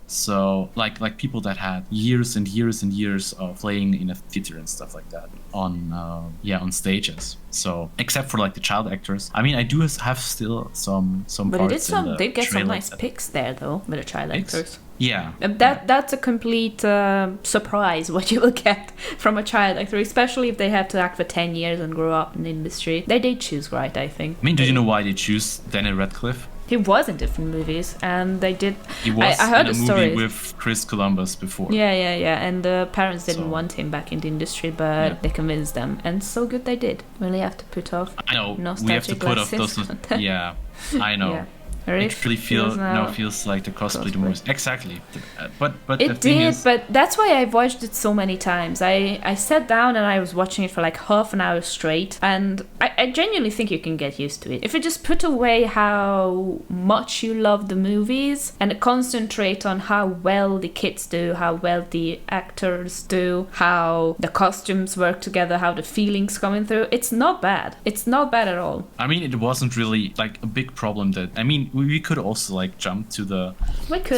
So like people that had years and years and years of playing in a theater and stuff like that on stages. So except for like the child actors, I mean, I do have still some but parts they did get some nice picks there though with the child actors. Yeah. That's a complete surprise what you will get from a child actor, especially if they have to act for 10 years and grow up in the industry. They did choose right, I think. I mean, do you know why they choose Daniel Radcliffe? He was in different movies, and they did. He was I heard in a movie story with Chris Columbus before. Yeah. And the parents didn't want him back in the industry, but they convinced them, and so good they did. Really have to put off. I know. Nostalgic We have to put off those. Yeah, I know. Yeah. It really feels like the cosplay the most. Exactly. But it the thing did, is, but that's why I've watched it so many times. I sat down and I was watching it for like half an hour straight, and I genuinely think you can get used to it. If you just put away how much you love the movies and concentrate on how well the kids do, how well the actors do, how the costumes work together, how the feelings coming through, it's not bad. It's not bad at all. I mean, it wasn't really like a big problem that, I mean, we could also like jump to the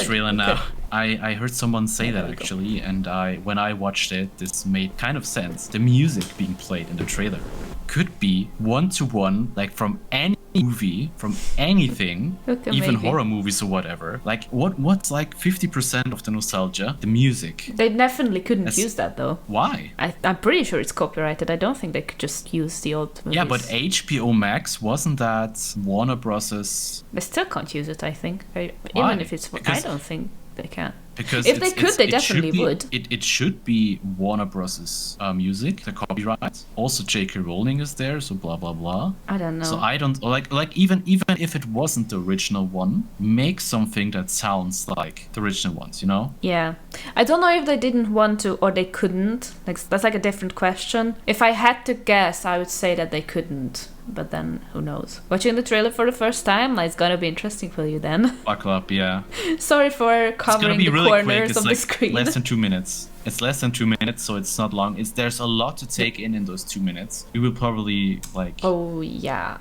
trailer now. I heard someone say that actually, and when I watched it, this made kind of sense. The music being played in the trailer could be one-to-one, like from any movie, from anything, even horror movies or whatever. Like what's like 50% of the nostalgia? The music. They definitely couldn't use that though. Why? I'm pretty sure it's copyrighted. I don't think they could just use the old movies. Yeah, but HBO Max, wasn't that Warner Bros.'s? They still can't use it, I think. Why? Even if it's... I don't think they can. Because if they could, they definitely would. It should be Warner Bros.'s music, the copyright. Also, J.K. Rowling is there, so blah blah blah. I don't know. So I don't like even if it wasn't the original one, make something that sounds like the original ones, you know? Yeah, I don't know if they didn't want to or they couldn't. Like that's like a different question. If I had to guess, I would say that they couldn't. But then, who knows? Watching the trailer for the first time, it's gonna be interesting for you then. Buckle up, yeah. Sorry for covering the really quick. corners It's of like the screen. less than 2 minutes. It's less than 2 minutes, so it's not long. There's a lot to take in those 2 minutes. We will probably like Oh yeah.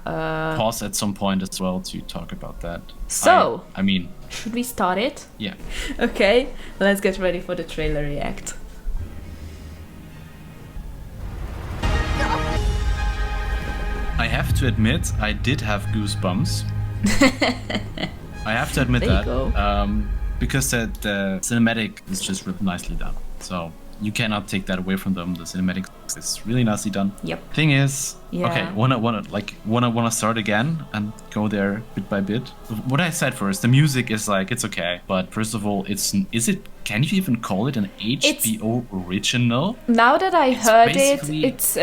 pause at some point as well to talk about that. So I mean, should we start it? yeah. Okay, let's get ready for the trailer react. I have to admit, I did have goosebumps. I have to admit There you that. go. Because the cinematic is just really nicely done. So you cannot take that away from them. The cinematic is really nicely done. Yep. Thing is, Yeah. okay, wanna start again and go there bit by bit. What I said first, the music is like it's okay, but first of all, can you even call it an HBO original? Now that I heard it, basically- it's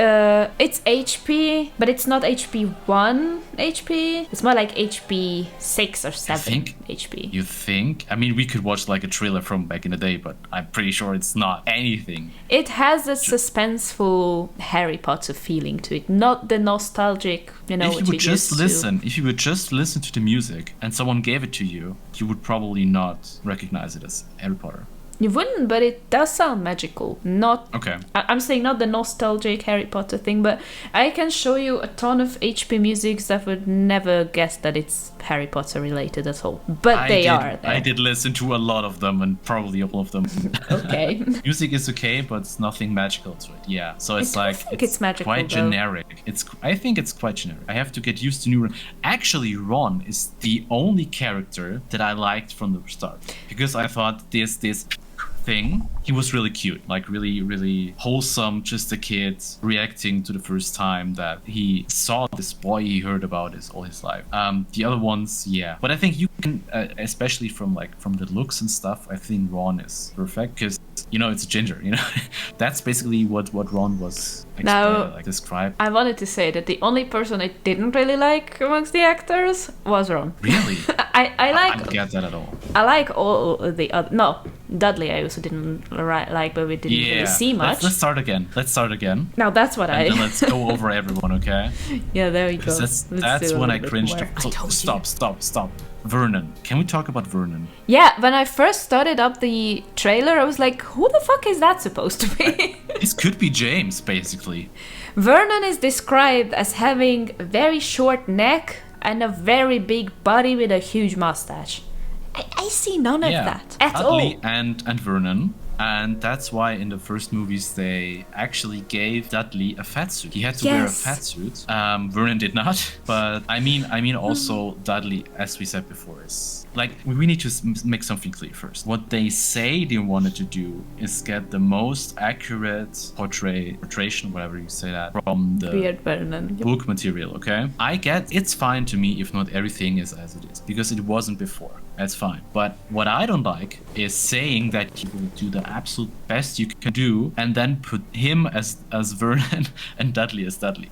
HP, but it's not HP1 HP. It's more like HP6 or 7 think- HP. You think? I mean, we could watch like a trailer from back in the day, but I'm pretty sure it's not anything. It has a suspenseful Harry Potter feeling to it, not the nostalgic, If what you would used just to. listen, if you would just listen to the music and someone gave it to you, you would probably not recognize it as Harry Potter. You wouldn't, but it does sound magical. Not Okay. I'm saying not the nostalgic Harry Potter thing, but I can show you a ton of HP musics that would never guess that it's Harry Potter related at all. But they are there. I did listen to a lot of them and probably all of them. Okay. Music is okay, but it's nothing magical to it. Yeah. So it's don't like think it's magical, quite though. generic. I think it's quite generic. I have to get used to new Ron. Actually, Ron is the only character that I liked from the start because I thought this thing, he was really cute, like really, really wholesome, just a kid reacting to the first time that he saw this boy he heard about all his life. The other ones, yeah. But I think you can, especially from the looks and stuff, I think Ron is perfect because, it's a ginger, That's basically what Ron was described. I wanted to say that the only person I didn't really like amongst the actors was Ron. Really? I don't get that at all. I like all the other. No, Dudley I also didn't like, but we didn't really see much. Let's start again. Now that's what And then let's go over everyone, okay? Yeah, there we go. That's when I cringed. Stop. Vernon. Can we talk about Vernon? Yeah, when I first started up the trailer, I was like, who the fuck is that supposed to be? This could be James, basically. Vernon is described as having a very short neck and a very big body with a huge mustache. I see none of that at Dudley all. and Vernon. And that's why in the first movies they actually gave Dudley a fat suit. He had to wear a fat suit. Vernon did not. But I mean also Dudley, as we said before, is like we need to make something clear first. What they say they wanted to do is get the most accurate portrayal, whatever you say that, from the Weird Vernon. book material. Okay, I get it's fine to me if not everything is as it is because it wasn't before. That's fine. But what I don't like is saying that you will do the absolute best you can do and then put him as Vernon and Dudley as Dudley.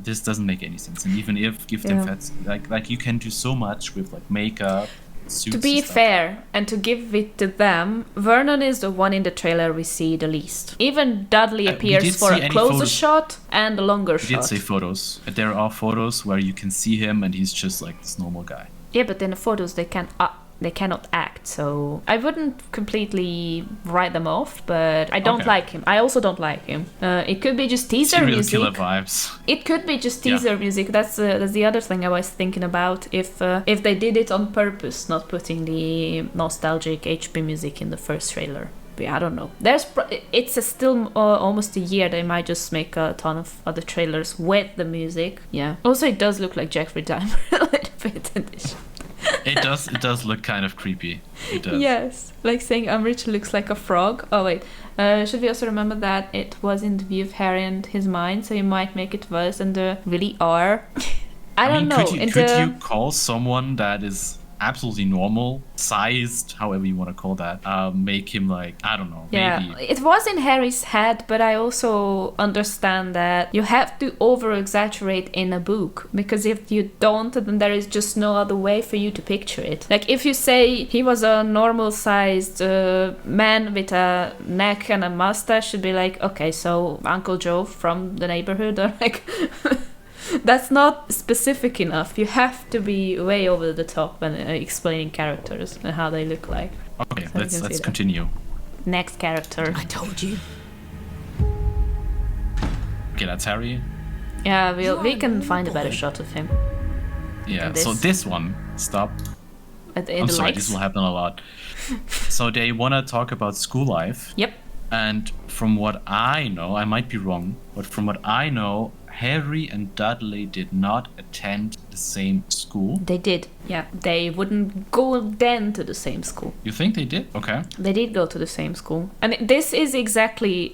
This doesn't make any sense. And even if give them fats, like you can do so much with like makeup. Suits To be and stuff. fair, and to give it to them, Vernon is the one in the trailer we see the least. Even Dudley we appears did for see a any closer photos. shot and a longer We shot. did say photos. There are photos where you can see him and he's just like this normal guy. Yeah, but in the photos they cannot act, so I wouldn't completely write them off, but I don't like him. I also don't like him. It could be just teaser Serial music. killer vibes. It could be just teaser music. That's the other thing I was thinking about. If they did it on purpose, not putting the nostalgic HP music in the first trailer. But I don't know. It's still almost a year. They might just make a ton of other trailers with the music. Yeah. Also, it does look like Jeffrey Dahmer a little bit in this. It does look kind of creepy. It does. Yes, like saying Umbridge looks like a frog. Oh wait, should we also remember that it was in the view of Harry and his mind, so you might make it worse than they really are. I don't know. Could you call someone that is absolutely normal, sized, however you want to call that, make him like, I don't know, maybe. It was in Harry's head, but I also understand that you have to over-exaggerate in a book, because if you don't, then there is just no other way for you to picture it. Like, if you say he was a normal-sized man with a neck and a mustache, should be like, okay, so Uncle Joe from the neighborhood, or like... That's not specific enough. You have to be way over the top when explaining characters and how they look like. Okay, So you can see let's that. continue. Next character. I told you. Okay, that's Harry. Yeah, You we are can a find a better boy. shot of him. Yeah, And so this- this one, stop. In I'm the sorry, likes. this will happen a lot. So they want to talk about school life. Yep. And from what I know, I might be wrong, but from what I know, Harry and Dudley did not attend the same school. They did. Yeah. They wouldn't go then to the same school. You think they did? Okay. They did go to the same school. And this is exactly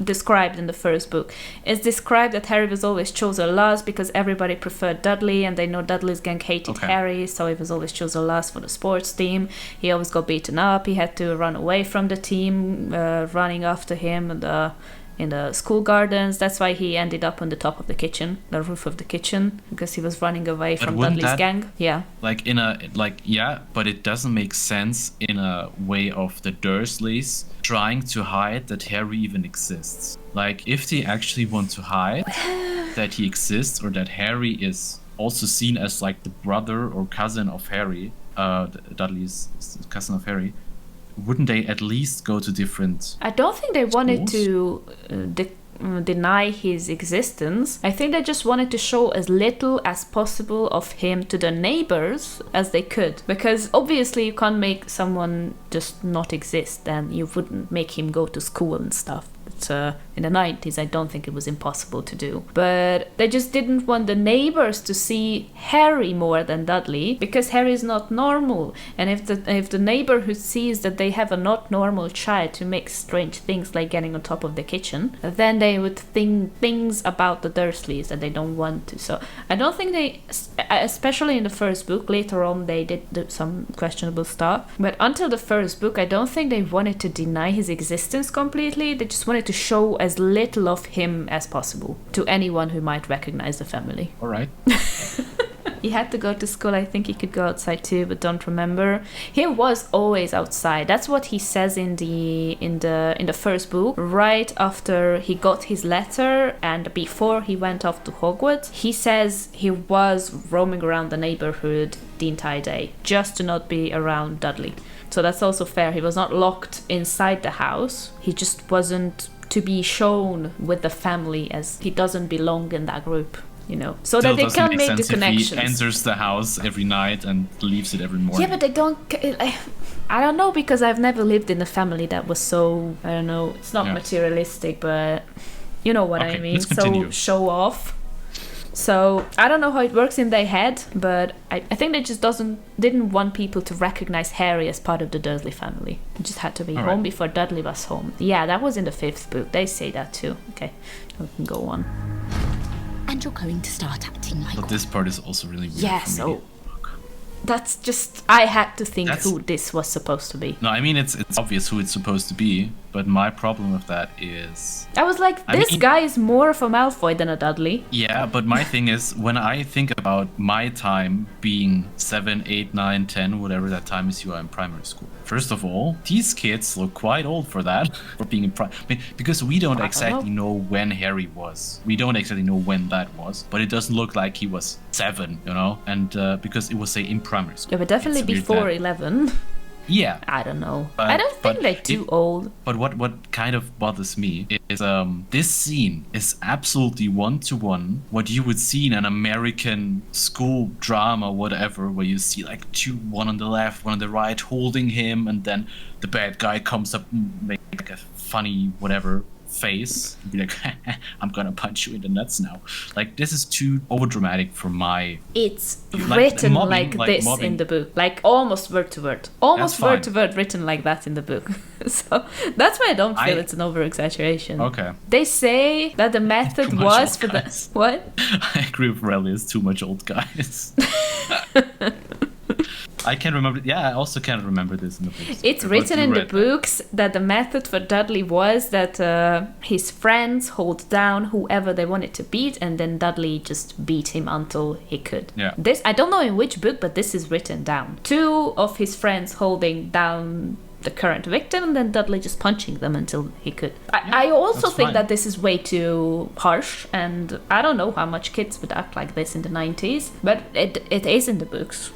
described in the first book. It's described that Harry was always chosen last because everybody preferred Dudley and they know Dudley's gang hated Okay. Harry, so he was always chosen last for the sports team. He always got beaten up. He had to run away from the team, running after him in the school gardens. That's why he ended up on the top of the kitchen, the roof of the kitchen, because he was running away But from wouldn't Dudley's that- gang. Yeah. Like yeah, but it doesn't make sense in a way of the Dursleys trying to hide that Harry even exists. Like, if they actually want to hide that he exists or that Harry is also seen as like the brother or cousin of Harry, Dudley's cousin of Harry, wouldn't they at least go to different? I don't think they wanted Schools? to deny his existence. I think they just wanted to show as little as possible of him to the neighbors as they could. Because obviously you can't make someone just not exist, and you wouldn't make him go to school and stuff. But in the 90s, I don't think it was impossible to do. But they just didn't want the neighbors to see Harry more than Dudley, because Harry is not normal. And if the neighborhood sees that they have a not normal child who makes strange things like getting on top of the kitchen, then they would think things about the Dursleys that they don't want to. So I don't think they, especially in the first book, later on they did do some questionable stuff. But until the first book, I don't think they wanted to deny his existence completely. They just wanted to show as little of him as possible to anyone who might recognize the family. All right. He had to go to school. I think he could go outside too, but don't remember. He was always outside. That's what he says in the first book. Right after he got his letter and before he went off to Hogwarts, he says he was roaming around the neighborhood the entire day just to not be around Dudley. So that's also fair. He was not locked inside the house. He just wasn't to be shown with the family, as he doesn't belong in that group. You know, so Still that they doesn't can make make the sense if connections. he enters the house every night and leaves it every morning. Yeah, but they don't. I don't know, because I've never lived in a family that was so. I don't know. It's not Yeah. materialistic, but you know what I Okay, mean. let's So continue. show off. So I don't know how it works in their head, but I think they just didn't want people to recognize Harry as part of the Dursley family. He just had to be All home right. before Dudley was home. Yeah, that was in the 5th book. They say that too. Okay, we can go on. And you're going to start acting like But this part is also really weird Yeah, for me. so that's just, I had to think That's- who this was supposed to be. No, I mean it's obvious who it's supposed to be, but my problem with that is I was like, I this mean- guy is more of a Malfoy than a Dudley. yeah, but my thing is when I think about my time being 7, 8, 9, 10, whatever that time is you are in primary school. First of all, these kids look quite old for that, for being in primary. I mean, because we don't exactly know when Harry was. We don't exactly know when that was, but it doesn't look like he was 7, you know? And because it was, say, in primary school. Yeah, but definitely It's weird before that- 11. Yeah, I don't know. But- I don't think but they're too old. but what kind of bothers me is this scene is absolutely one-to-one what you would see in an American school drama, whatever, where you see like one on the left, one on the right, holding him, and then the bad guy comes up and make like a funny whatever face and be like, I'm gonna punch you in the nuts now. Like, this is too overdramatic for my. It's Like, written mobbing, like this mobbing. in the book. Like almost word to word. Almost That's fine. word to word written like that in the book. So that's why I don't feel I- it's an over exaggeration. Okay. They say that the method Too much was old for the. guys. What? I agree with Riley, it's too much old guys. I can remember. Yeah, I also can't remember this in the books. It's But written you in the read that. books that the method for Dudley was that his friends hold down whoever they wanted to beat, and then Dudley just beat him until he could. Yeah. This I don't know in which book, but this is written down. 2 of his friends holding down the current victim, and then Dudley just punching them until he could. I also think fine. that this is way too harsh, and I don't know how much kids would act like this in the 90s, but it is in the books,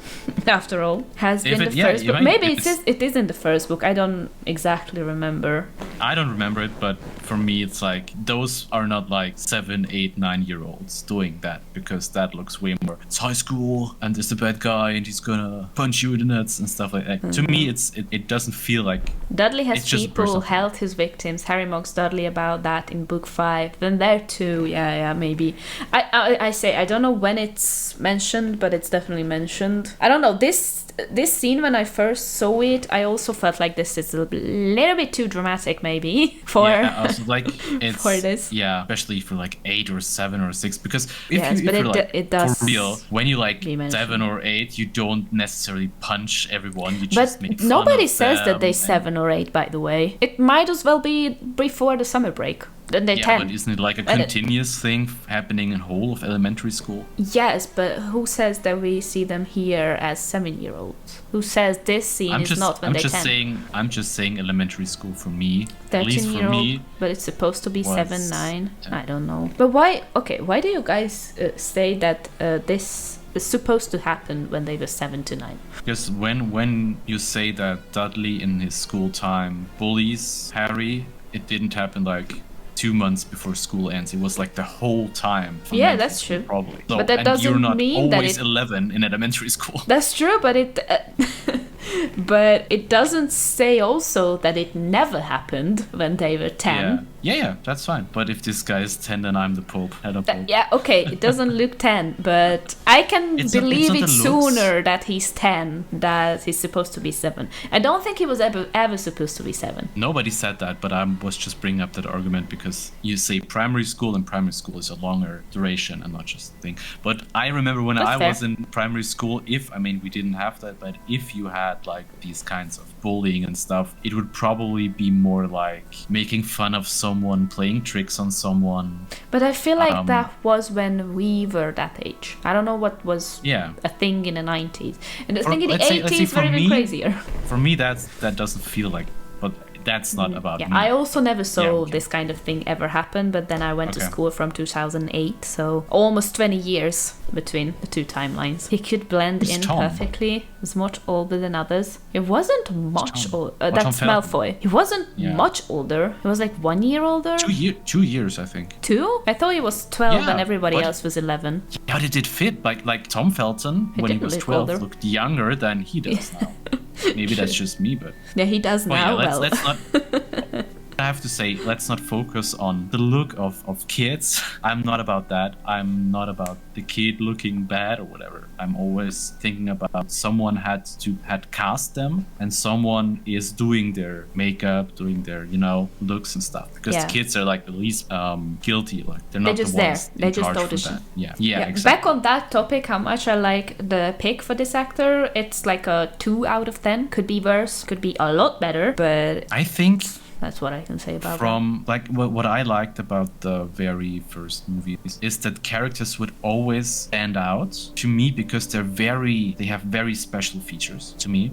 after all. Has If been it- the yeah, first you book. might- Maybe it's- it is in the first book. I don't exactly remember. I don't remember it, but for me, it's like those are not like 7, 8, 9-year-olds doing that, because that looks way more. It's high school, and there's the bad guy, and he's gonna punch you in the nuts and stuff like that. To me, it doesn't feel like. Dudley has It's just a people personal held his victims. Harry mocks Dudley about that in book 5. Then there too, yeah, maybe. I say I don't know when it's mentioned, but it's definitely mentioned. I don't know this scene when I first saw it. I also felt like this is a little bit too dramatic, maybe for. Yeah, I was like, it's for this. Yeah, especially for like 8 or 7 or 6, because Yes, but you're it does for real. When you like be mentioned. 7 or 8, you don't necessarily punch everyone. You But just make fun nobody of says that them they and- 7 or 8, by the way. It might as well be before the summer break. Then they're Yeah, 10. but isn't it like a And continuous thing happening in whole of elementary school? Yes, but who says that we see them here as 7-year-olds? Who says this scene is not when I'm they're just 10? saying, I'm just saying elementary school for me. At least for 13-year-old, me. but it's supposed to be was 7, 9. 10. I don't know. But why? Okay, why do you guys say that this is supposed to happen when they were 7 to 9? Because when you say that Dudley in his school time bullies Harry, it didn't happen like 2 months before school ends. It was like the whole time. from Yeah, elementary that's school, true. Probably. But that and doesn't you're not mean that always it- 11 in elementary school. That's true, but it. But it doesn't say also that it never happened when they were 10. Yeah, that's fine. But if this guy is 10, then I'm the Pope. Head of Pope. Yeah, okay, it doesn't look 10, but I can It's not- believe it's it not the looks. sooner that he's 10, that he's supposed to be 7. I don't think he was ever supposed to be 7. Nobody said that, but I was just bringing up that argument because you say primary school, and primary school is a longer duration and not just a thing. But I remember when That's I fair. was in primary school, we didn't have that, but if you had like these kinds of bullying and stuff, it would probably be more like making fun of someone, playing tricks on someone. But I feel like Um, that was when we were that age. I don't know what was Yeah. a thing in the 90s. And I For- think in the let's say 80s for were even me- crazier. For me, that doesn't feel like, but that's not about Yeah, me. I also never saw Yeah, okay. this kind of thing ever happen, but then I went to Okay. school from 2008, so almost 20 years between the two timelines. He could blend Who's in Tom? perfectly. He was much older than others. He wasn't much Tom? older. Tom That's Felton? Malfoy. He wasn't Yeah. much older. He was like 1 year older. 2 years, I think. 2? I thought he was 12 Yeah, and everybody but- else was 11. Yeah, but it did fit. Like Tom Felton, He when he did was look 12, older. looked younger than he does now. Maybe that's just me, but Yeah, he does now. let's not. I have to say, let's not focus on the look of kids. I'm not about that. I'm not about the kid looking bad or whatever. I'm always thinking about someone had cast them, and someone is doing their makeup, doing their looks and stuff. Because Yeah. kids are like the least guilty. Like they're not just the ones there. They in just charge for audition. that. Yeah, Yeah, exactly. back on that topic, how much I like the pick for this actor, it's like a 2 out of 10. Could be worse, could be a lot better, but I think that's what I can say about from like what I liked about the very first movies is that characters would always stand out to me because they have very special features to me.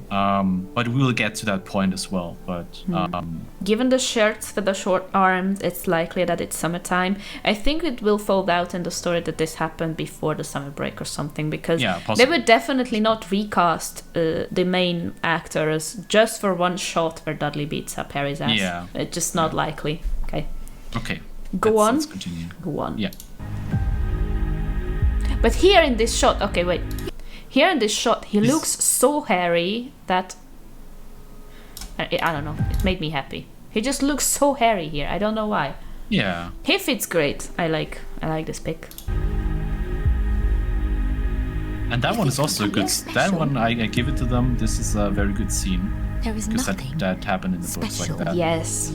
But we will get to that point as well. But that. Given the shirts with the short arms, it's likely that it's summertime. I think it will fold out in the story that this happened before the summer break or something, because Yeah, they possibly. would definitely not recast the main actors just for one shot where Dudley beats up Harry's ass. Yeah. It's just not likely. Okay. okay, Go on. Let's continue. Go on. Yeah. But here in this shot, okay, wait. Here in this shot, he looks so hairy that I don't know. It made me happy. He just looks so hairy here. I don't know why. Yeah. He fits great. I like this pick. And that one is also good. That one, I give it to them. This is a very good scene. There is Because nothing. that happened in the books like special. that. Yes.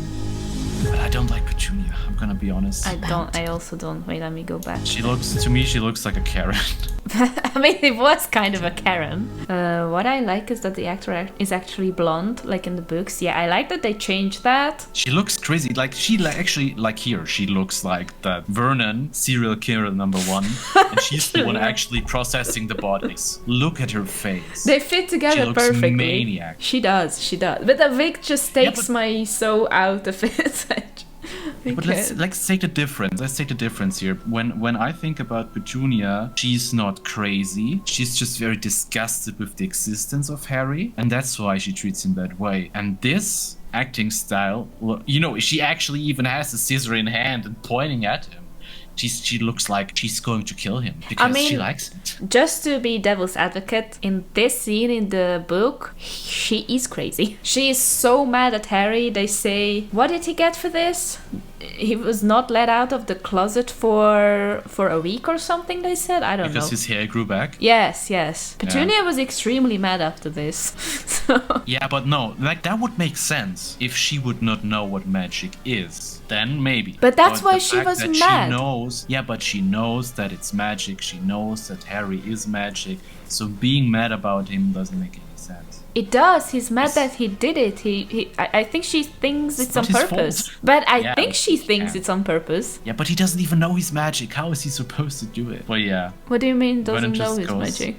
But I don't like Petunia. I'm gonna be honest. I also don't. Wait, let me go back. To me, she looks like a Karen. I mean, it was kind of a Karen. What I like is that the actor is actually blonde, like in the books. Yeah, I like that they changed that. She looks crazy. Like, actually, like here, she looks like that Vernon, serial killer #1. And she's the one actually processing the bodies. Look at her face. They fit together she looks perfectly. Maniac. She does. But the wig just takes my soul out of it. But let's take the difference. Let's take the difference here. When I think about Petunia, she's not crazy. She's just very disgusted with the existence of Harry, and that's why she treats him that way. And this acting style, she actually even has a scissor in hand and pointing at him. She looks like she's going to kill him because she likes it. Just to be devil's advocate, in this scene in the book, she is crazy. She is so mad at Harry. They say, what did he get for this? He was not let out of the closet for a week or something, they said. I don't know. Because his hair grew back? Yes. Petunia was extremely mad after this. Yeah, but no, like that would make sense if she would not know what magic is. Then maybe. But that's why she was mad. She knows that it's magic. She knows that Harry is magic. So being mad about him doesn't make any sense. It does. He's mad that he did it. I think she thinks it's on purpose. But I think she thinks it's on purpose. Yeah, but he doesn't even know he's magic. How is he supposed to do it? Well, yeah. What do you mean doesn't know his magic?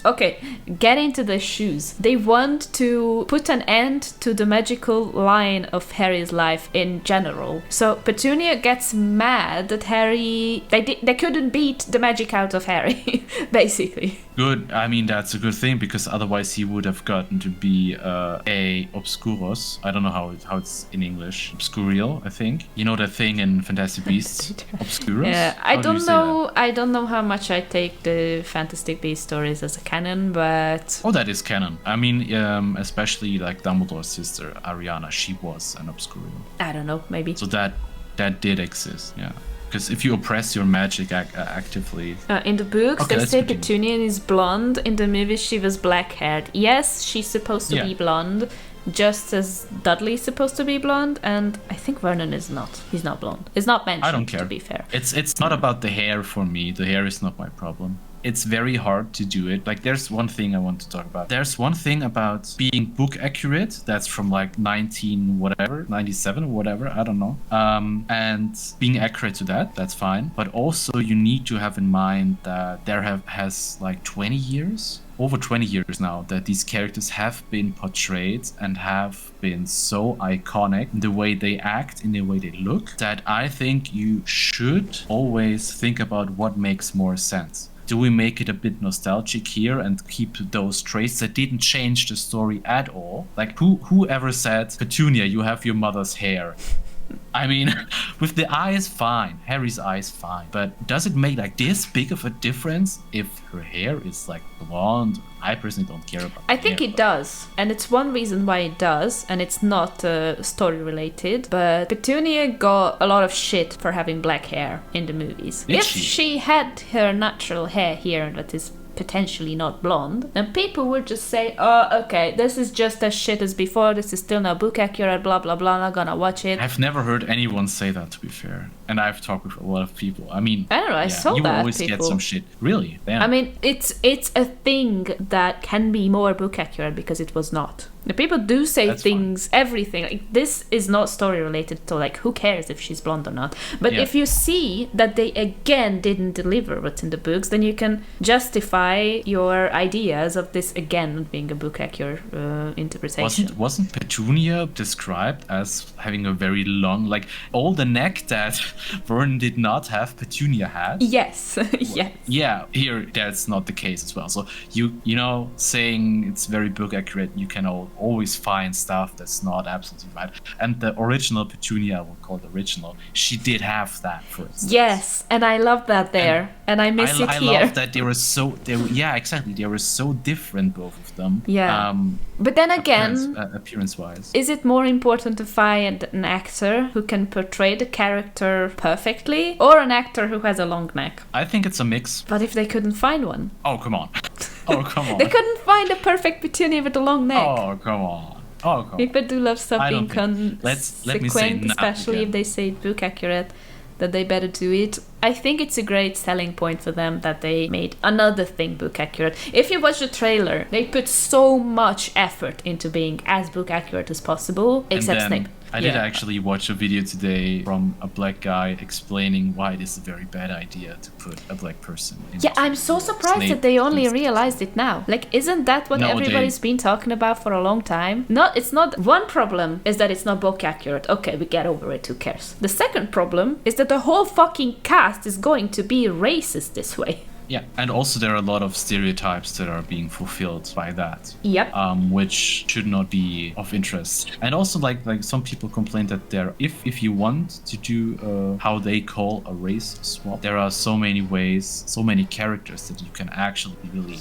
Okay, get into the shoes. They want to put an end to the magical line of Harry's life in general. So Petunia gets mad that Harry... They couldn't beat the magic out of Harry, basically. Good. I mean, that's a good thing because otherwise he would have gotten to be a obscuros. I don't know how it's in English. Obscurial, I think. You know that thing in Fantastic Beasts? Obscurus? Yeah, I don't know. I don't know how much I take the Fantastic Beasts stories as a canon, but... Oh, that is canon. I mean, especially like Dumbledore's sister, Ariana, she was an obscurial. I don't know, maybe. So that did exist, yeah. Because if you oppress your magic actively... in the books, they say Petunia is blonde. In the movies, she was black-haired. Yes, she's supposed to be blonde, just as Dudley's supposed to be blonde, and I think Vernon is not. He's not blonde. It's not mentioned, I don't care. To be fair. It's not about the hair for me. The hair is not my problem. It's very hard to do it. Like, there's one thing I want to talk about. There's one thing about being book accurate that's from like 97 or whatever, I don't know. And being accurate to that's fine. But also you need to have in mind that has like 20 years, over 20 years now, that these characters have been portrayed and have been so iconic in the way they act, in the way they look, that I think you should always think about what makes more sense. Do we make it a bit nostalgic here and keep those traits that didn't change the story at all? Like, whoever said, Petunia, you have your mother's hair? I mean, with the eyes, fine. Harry's eyes, fine. But does it make like this big of a difference if her hair is like blonde? I personally don't care about I think it does. And it's one reason why it does. And it's not story related. But Petunia got a lot of shit for having black hair in the movies. If she had her natural hair here that is potentially not blonde, and people would just say, oh, okay, this is just as shit as before, this is still not book accurate, blah blah blah, not gonna watch it. I've never heard anyone say that, to be fair, and I've talked with a lot of people. I mean, I don't know, I saw you that will always people get some shit. Really? Damn. I mean, it's a thing that can be more book accurate because it was not. The people do say everything. Like, this is not story related, so like, who cares if she's blonde or not? But if you see that they again didn't deliver what's in the books, then you can justify your ideas of this again not being a book accurate interpretation. Wasn't Petunia described as having a very long, like all the neck that Vernon did not have, Petunia had? Yes. Yes. Yeah, here that's not the case as well. So you know, saying it's very book accurate, you can always find stuff that's not absolutely right. And the original Petunia, we'll call it original, she did have that, for instance. Yes, and I love that there, and I miss it here. I love that they were so different, both of them. Yeah. But then again, appearance-wise, is it more important to find an actor who can portray the character perfectly, or an actor who has a long neck? I think it's a mix. But if they couldn't find one? Oh, come on. Oh, come on. They couldn't find a perfect Petunia with a long neck. Oh, come on. People do love stuff being consequent, let me say especially if they say book accurate. that they better do it. I think it's a great selling point for them that they made another thing book accurate. If you watch the trailer, they put so much effort into being as book accurate as possible, except Snape. I did actually watch a video today from a black guy explaining why it is a very bad idea to put a black person in. Yeah, I'm so surprised that they only realized it now. Like, isn't that what everybody's been talking about for a long time? No, it's not. One problem is that it's not book accurate. Okay, we get over it, who cares? The second problem is that the whole fucking cast is going to be racist this way. Yeah, and also there are a lot of stereotypes that are being fulfilled by that. Yep. Which should not be of interest. And also, like some people complain that if you want to do how they call a race swap, there are so many ways, so many characters that you can actually really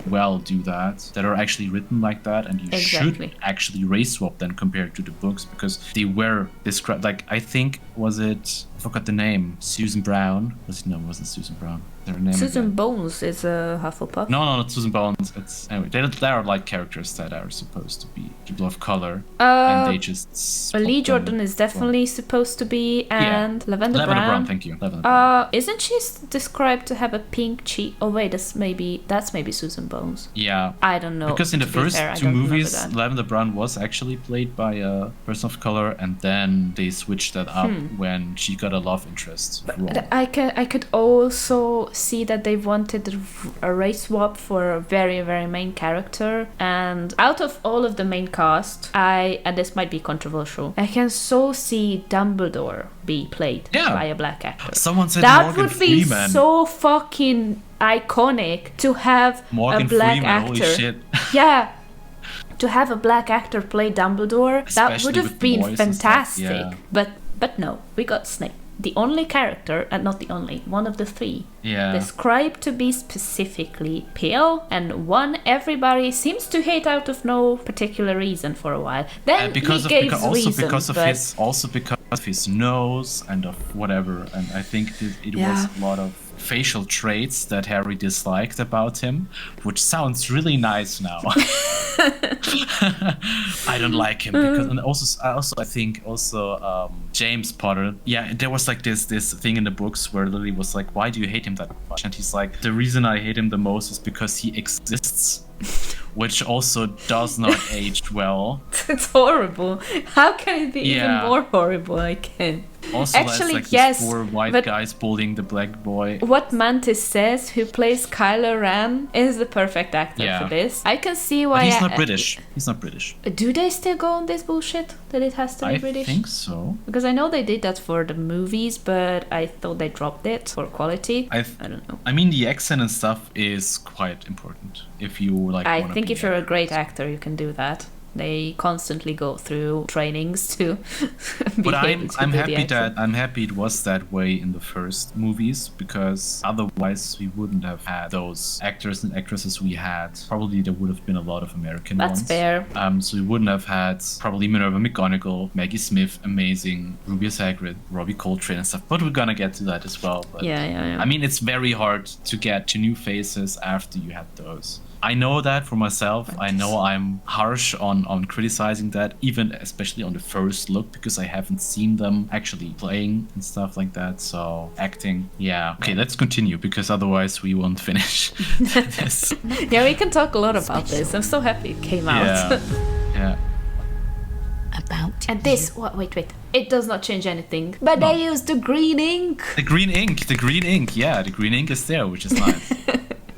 well do that are actually written like that, and you should actually race swap them compared to the books, because they were described. Like, I think, I forgot the name. Susan Brown. It wasn't Susan Brown. Susan Bones is a Hufflepuff. No, not Susan Bones. It's anyway. They are like characters that are supposed to be people of color, and they just. Lee Jordan is definitely supposed to be, and Lavender Brown. Thank you. Lavender Brown. Isn't she described to have a pink cheek? Oh wait, that's maybe Susan Bones. Yeah. I don't know. Because in the first two movies, Lavender Brown was actually played by a person of color, and then they switched that up when she got a love interest. But I could also see that they wanted a race swap for a very, very main character, and out of all of the main cast, and this might be controversial, I can so see Dumbledore be played by a black actor. Someone said that Morgan would be Freeman. So fucking iconic to have Morgan a black Freeman, actor. holy shit. Yeah. To have a black actor play Dumbledore, that would have been fantastic. But no, we got Snape. The only character, and not the only, one of the three, described to be specifically pale, and one everybody seems to hate out of no particular reason for a while. Then because of his nose and of whatever, and I think it was a lot of facial traits that Harry disliked about him, which sounds really nice now. I don't like him because, and I think James Potter. Yeah, there was like this thing in the books where Lily was like, "Why do you hate him that much?" And he's like, "The reason I hate him the most is because he exists." Which also does not age well. It's horrible. How can it be even more horrible? I can't. Also, actually, like yes, these four white guys bullying the black boy. What Mantis says, who plays Kylo Ren, is the perfect actor for this. I can see why. But he's not British. He's not British. Do they still go on this bullshit that it has to be British? I think so. Because I know they did that for the movies, but I thought they dropped it for quality. I don't know. I mean, the accent and stuff is quite important if you like. I think if you're a great actor, you can do that. They constantly go through trainings to be able to do the accent. I'm happy it was that way in the first movies, because otherwise we wouldn't have had those actors and actresses we had. Probably there would have been a lot of American ones. That's fair. So we wouldn't have had probably Minerva McGonagall, Maggie Smith, amazing, Rubius Hagrid, Robbie Coltrane and stuff. But we're gonna get to that as well. But yeah. I mean, it's very hard to get to new faces after you had those. I know that for myself. I know I'm harsh on criticizing that, even especially on the first look, because I haven't seen them actually playing and stuff like that. So acting, Okay, let's continue, because otherwise we won't finish this. Yeah, we can talk a lot about this. I'm so happy it came out. Yeah. And this, wait. It does not change anything. But they used the green ink. The green ink. Yeah, the green ink is there, which is nice.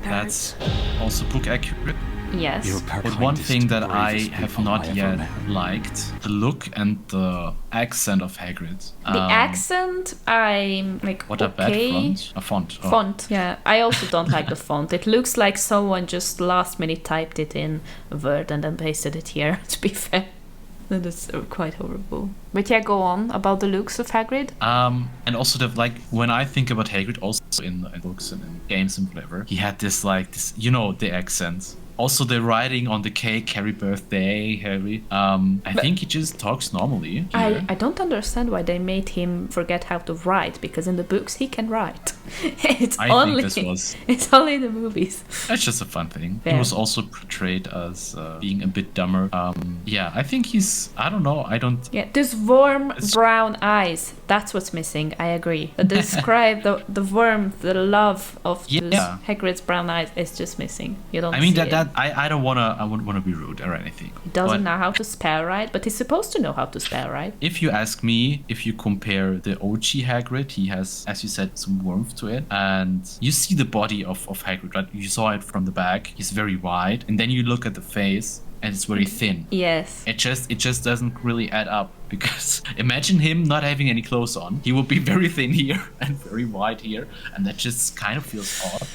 That's also book accurate. Yes. But one thing that I have not yet liked, the look and the accent of Hagrid. The accent, I'm like, what a bad font. Font, yeah. I also don't like the font. It looks like someone just last minute typed it in Word and then pasted it here, to be fair. That is quite horrible. But yeah, go on about the looks of Hagrid. And also when I think about Hagrid, also in books and in games and whatever, he had this the accent. Also, the writing on the cake, Harry birthday, Harry. I think he just talks normally. I don't understand why they made him forget how to write, because in the books he can write. It's only in the movies. That's just a fun thing. Yeah. He was also portrayed as being a bit dumber. Yeah, I think he's. I don't know. I don't. Yeah, those warm brown eyes. That's what's missing. I agree. But describe the warmth, the love of those Hagrid's brown eyes is just missing. You don't. I mean see that I don't wanna. I wouldn't wanna be rude or anything. He doesn't know how to spell right, but he's supposed to know how to spell right. If you ask me, if you compare the OG Hagrid, he has, as you said, some warmth to it, and you see the body of Hagrid. Right? You saw it from the back. He's very wide, and then you look at the face, and it's very thin. Yes. It just doesn't really add up, because imagine him not having any clothes on. He would be very thin here and very wide here, and that just kind of feels odd.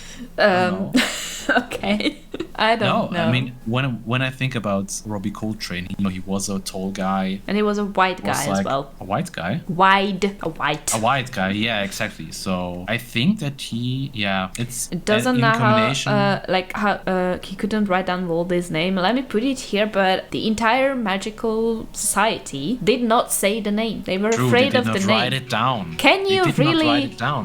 Okay. I don't know. I mean, when I think about Robbie Coltrane, he was a tall guy. And he was a white guy as well. A white guy? A white guy, yeah, exactly. So I think that it doesn't know how, he couldn't write down Voldy's name. Let me put it here, but the entire magical society did not say the name. They were afraid of the name. They did not write it down.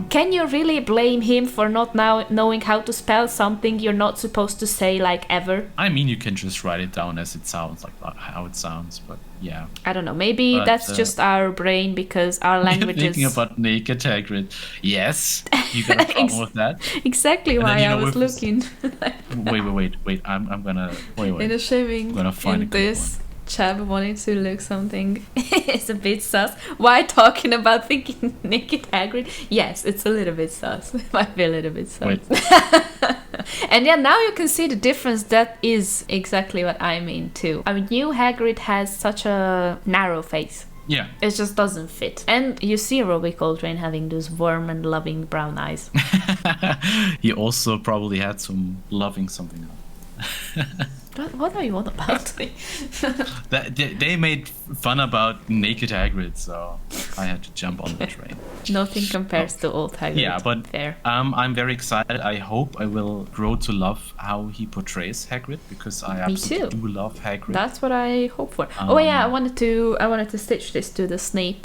Can you really blame him for not now knowing how to spell something you're not supposed to say, like, ever? I mean, you can just write it down as it sounds, like how it sounds, but yeah. I don't know. Maybe that's just our brain, because our language is... Thinking about naked Hagrid. Yes, you got a problem with that. Exactly why I was looking. Wait. I'm gonna... Wait. In a shaming, I'm gonna find in this... Chab wanting to look something is a bit sus. Why talking about thinking naked Hagrid? Yes, it's a little bit sus. It might be a little bit sus. And yeah, now you can see the difference. That is exactly what I mean too. I mean, new Hagrid has such a narrow face. Yeah. It just doesn't fit. And you see Robbie Coltrane having those warm and loving brown eyes. He also probably had some loving something else. What are you on about? They made fun about naked Hagrid, so I had to jump on the train. Nothing compares to old Hagrid. Yeah, but fair. I'm very excited. I hope I will grow to love how he portrays Hagrid, because I absolutely do love Hagrid. That's what I hope for. I wanted to stitch this to the Snape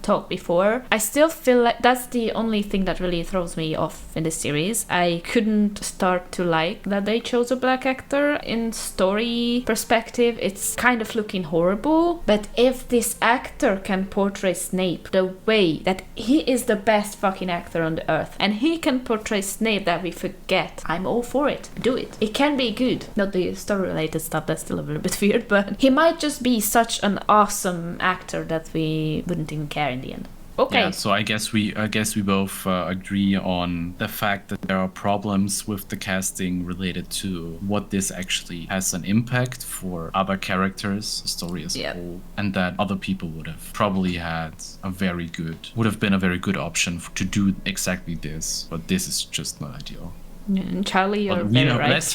talk before. I still feel like that's the only thing that really throws me off in this series. I couldn't start to like that they chose a black actor. In story perspective, it's kind of looking horrible, but if this actor can portray Snape the way that he is the best fucking actor on the earth, and he can portray Snape that we forget, I'm all for it. Do it. It can be good. Not the story related stuff, that's still a little bit weird, but he might just be such an awesome actor that we wouldn't even care in the end. Okay. Yeah, so I guess we both agree on the fact that there are problems with the casting related to what this actually has an impact for other characters, the story as a whole, and that other people would have probably would have been a very good option to do exactly this, but this is just not ideal. And Charlie, you're very right. Let's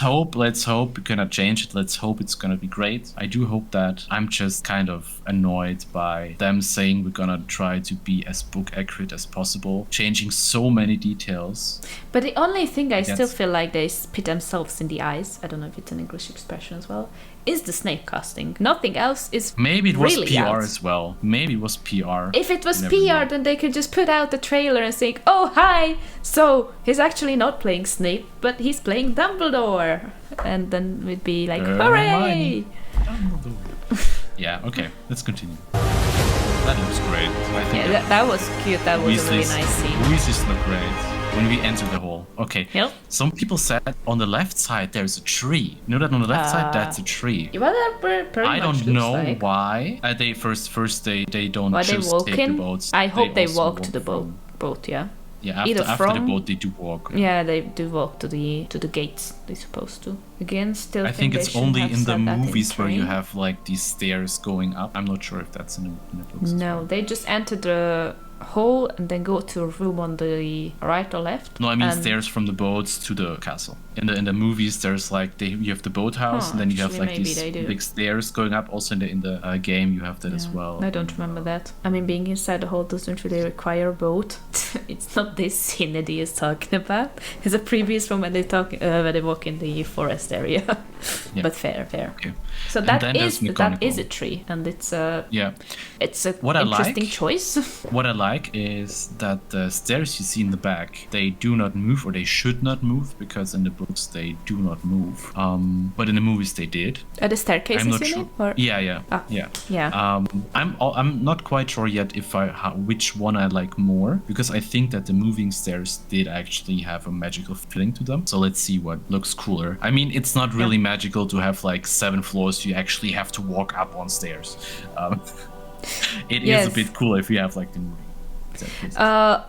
hope we cannot change it. Let's hope it's gonna be great. I do hope that. I'm just kind of annoyed by them saying we're gonna try to be as book accurate as possible, changing so many details. But the only thing I still feel like they spit themselves in the eyes, I don't know if it's an English expression as well, is the Snape casting. Nothing else is Maybe it was really PR out. as well. Maybe it was PR. If it was PR, then they could just put out the trailer and say, oh, hi, so he's actually not playing Snape, but he's playing Dumbledore. And then we'd be like, hooray! Yeah, okay, let's continue. That looks great. I think that was cute. That was a really nice scene. Weasleys look great. When we enter the hall. Okay. Yep. Some people said on the left side there's a tree. You know that on the left side that's a tree. Well, that pretty I much don't know like. Why. They they don't why just they walk take in? the boats. I hope they walk to the boat. Yeah. Yeah, after the boat they do walk. Yeah, they do walk to the gates. They're supposed to. Again, still. I think it's only in the movies where you have like these stairs going up. I'm not sure if that's in the books. No, they just enter the hall and then go to a room on the right or left. No, I mean stairs from the boats to the castle. in the movies, there's like you have the boathouse, and then you have actually, like maybe these they do. big stairs going up. Also in the game, you have that as well. I don't remember that. I mean, being inside the hole doesn't really require a boat. It's not this scene Eddie is talking about. It's a previous one when they walk in the forest area. Yeah. But fair. Okay. So And that then is there's a tree, and it's a What I interesting like- choice. What I like is that the stairs you see in the back, they do not move, or they should not move, because in the books they do not move. But in the movies they did. Are the staircases I'm not in sure. it? Or? Yeah. Yeah. I'm not quite sure yet if which one I like more, because I think that the moving stairs did actually have a magical feeling to them. So let's see what looks cooler. I mean, it's not really magical to have like 7 floors. You actually have to walk up on stairs. It is a bit cooler if you have like the moving.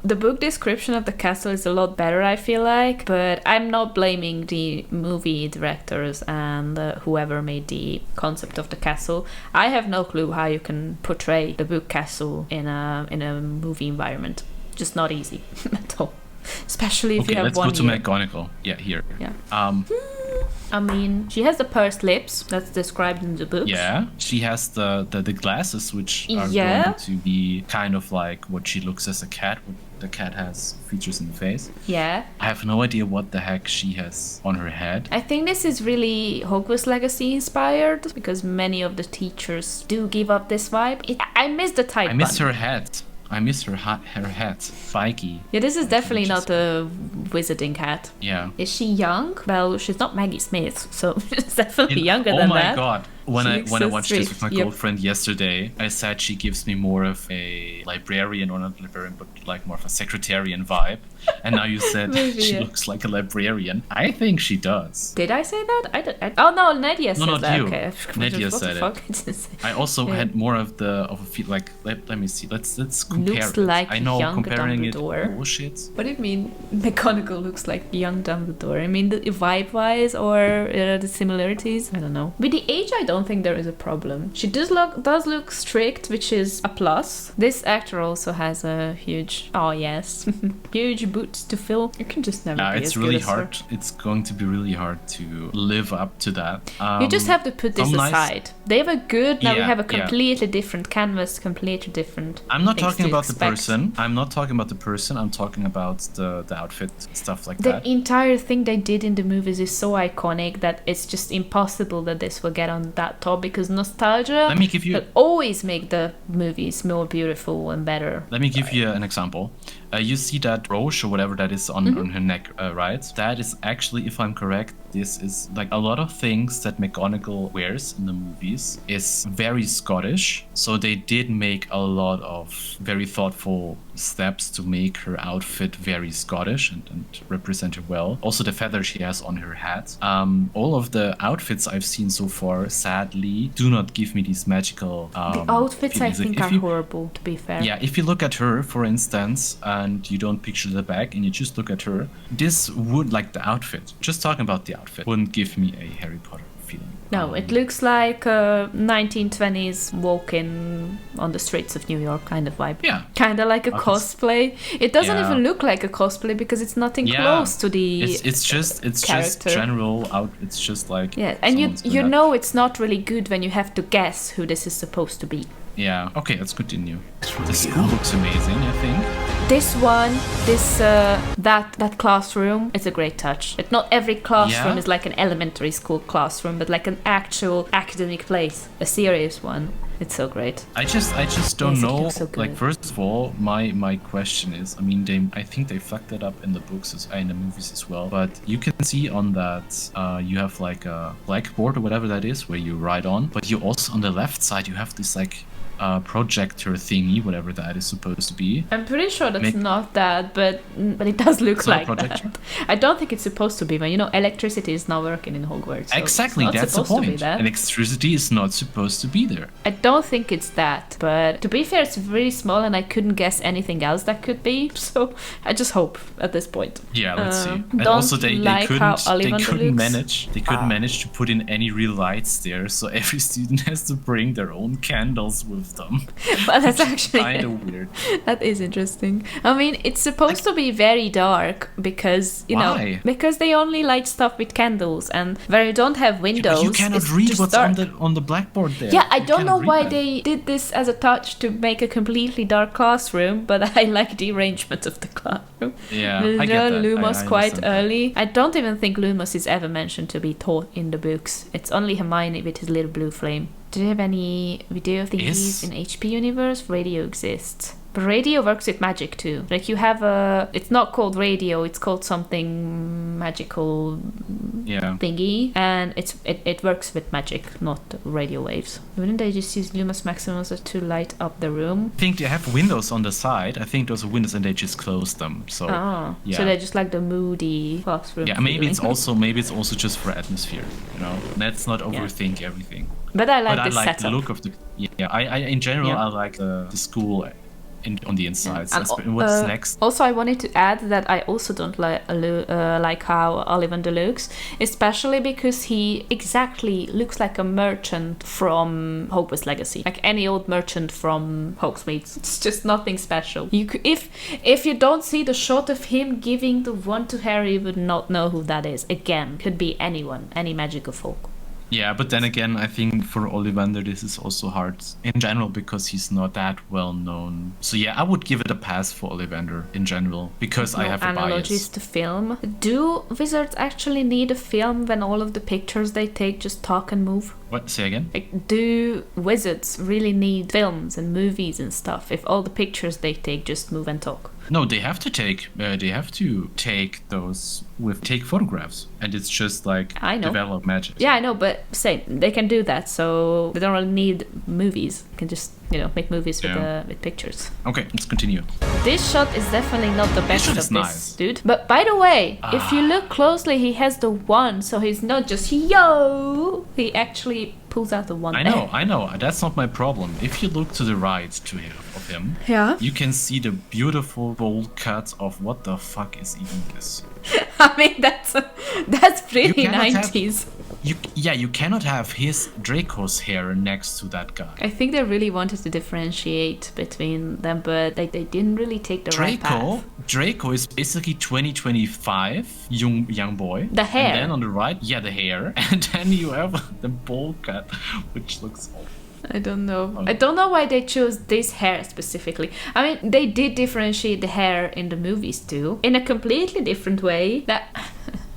The book description of the castle is a lot better, I feel like, but I'm not blaming the movie directors and whoever made the concept of the castle. I have no clue how you can portray the book castle in a movie environment. Just not easy at all. Especially if you have let's one go to year. McGonagall. Yeah, here. Yeah. I mean, she has the pursed lips that's described in the books. Yeah, she has the glasses, which are Yeah. going to be kind of like what she looks as a cat. What the cat has features in the face. Yeah. I have no idea what the heck she has on her head. I think this is really Hogwarts Legacy inspired, because many of the teachers do give up this vibe. I miss the type. I miss her hat. I miss her hat, spiky. Yeah, this is definitely Just- not a wizarding hat. Yeah. Is she young? Well, she's not Maggie Smith, so she's definitely younger than Oh my that. god. When She I looks when I so watched this with my strict. Yep. girlfriend yesterday, I said she gives me more of a librarian, or not librarian, but like more of a secretarian vibe. And now you said Maybe, she yeah. looks like a librarian. I think she does. Did I say that? Oh no, Nadia said not that. you. Okay. Nadia What the said it. fuck? I also Yeah. had more of a feel like let me see. Let's compare Looks it. like I know young comparing Dumbledore. it bullshit. What do you mean McGonagall looks like young Dumbledore? I mean, the vibe-wise or the similarities? I don't know. With the age, I don't think there is a problem. She does look strict, which is a plus. This actor also has a huge, huge boots to fill. You can just never be It's as really good as her. hard. It's going to be really hard to live up to that. You just have to put this some nice- aside. They were good. Now we Yeah, have a yeah. completely different canvas, completely different. I'm not things talking to about the expect. person. I'm not talking about the person. I'm talking about the outfit, stuff like The that. entire thing they did in the movies is so iconic that it's just impossible that this will get on that top, because nostalgia Let me give you will always make the movies more beautiful and better. Let me give you an example. You see that brooch or whatever that is on her neck, right? That is actually, if I'm correct, this is like a lot of things that McGonagall wears in the movies is very Scottish. So they did make a lot of very thoughtful steps to make her outfit very Scottish and represent her well. Also the feather she has on her hat. All of the outfits I've seen so far, sadly, do not give me these magical The outfits, I feelings. Like, think, if are you- horrible, to be fair. Yeah, if you look at her, for instance, and you don't picture the back and you just look at her, this would, like the outfit, just talking about the outfit, wouldn't give me a Harry Potter feeling. No, it looks like a 1920s walking on the streets of New York kind of vibe. Yeah. Kind of like a Okay. cosplay. It doesn't Yeah. even look like a cosplay because it's nothing Yeah. close to the It's just character. general out. It's just like Yeah, and you someone's been up- know it's not really good when you have to guess who this is supposed to be. Yeah. Okay, let's continue. The school looks amazing. I think. This one, that classroom, it's a great touch. But not every classroom Yeah. is like an elementary school classroom, but like an actual academic place, a serious one. It's so great. I just don't Yes, it know. looks so good. Like, first of all, my question is, I mean, I think they fucked it up in the books in the movies as well. But you can see on that you have like a blackboard or whatever that is where you write on. But you also on the left side you have this like projector thingy, whatever that is supposed to be. I'm pretty sure that's Make- not that, but it does look It's not a like projection? that. I don't think it's supposed to be, but electricity is not working in Hogwarts. So Exactly, it's not that's the supposed to be point. that. Electricity is not supposed to be there. I don't think it's that, but to be fair, it's really small and I couldn't guess anything else that could be, so I just hope at this point. Yeah, let's see. And don't also they like how couldn't Ollivander manage looks. to put in any real lights there, so every student has to bring their own candles with of them. But that's actually kind of weird. That is interesting. I mean, it's supposed to be very dark because, you know, Why? because they only light stuff with candles, and where you don't have windows, But you cannot it's read just what's dark. on the blackboard there. Yeah, I You don't know cannot read why that. they did this as a touch to make a completely dark classroom, but I like the arrangement of the classroom. Yeah, We I get learn that. Lumos I quite understand that. early. I don't even think Lumos is ever mentioned to be taught in the books. It's only Hermione with his little blue flame. Do you have any video thingies in HP universe? Radio exists. But radio works with magic too. Like you have a... It's not called radio, it's called something magical Yeah. thingy. And it works with magic, not radio waves. Wouldn't they just use Lumos Maximus to light up the room? I think they have windows on the side. I think those are windows and they just close them. So yeah. So they're just like the moody classroom. Yeah, maybe it's feeling. also just for atmosphere, you know. Let's not overthink everything. But I like But I this like setup. the look of the. Yeah, I in general Yeah. I like the school on the insides. And, What's next? Also, I wanted to add that I also don't like how Ollivander looks, especially because he exactly looks like a merchant from Hogwarts Legacy, like any old merchant from Hogsmeade. It's just nothing special. If you don't see the shot of him giving the wand to Harry, you would not know who that is. Again, could be anyone, any magical folk. Yeah, but then again, I think for Ollivander this is also hard in general because he's not that well known. So yeah, I would give it a pass for Ollivander in general because I have a analogies bias. to film. Do wizards actually need a film when all of the pictures they take just talk and move? What? Say again? Like, do wizards really need films and movies and stuff if all the pictures they take just move and talk? No, they have to take. Take photographs, and it's just like I know. develop magic. Yeah, I know, but same. They can do that, so they don't really need movies. They can just, make movies with pictures. Okay, let's continue. This shot is definitely not the best shot of is this nice. dude. But by the way, if you look closely, he has the wand, so he's not just yo. He actually pulls out the wand. I know. That's not my problem. If you look to the right of him, Yeah. you can see the beautiful bold cut of what the fuck is even this. I mean, that's pretty You cannot have- 90s. You cannot have his Draco's hair next to that guy. I think they really wanted to differentiate between them, but they didn't really take the right path. Draco is basically 2025 young boy. The hair. And then on the right, the hair, and then you have the bowl cut, which looks awful. I don't know. I don't know why they chose this hair specifically. I mean, they did differentiate the hair in the movies too, in a completely different way. That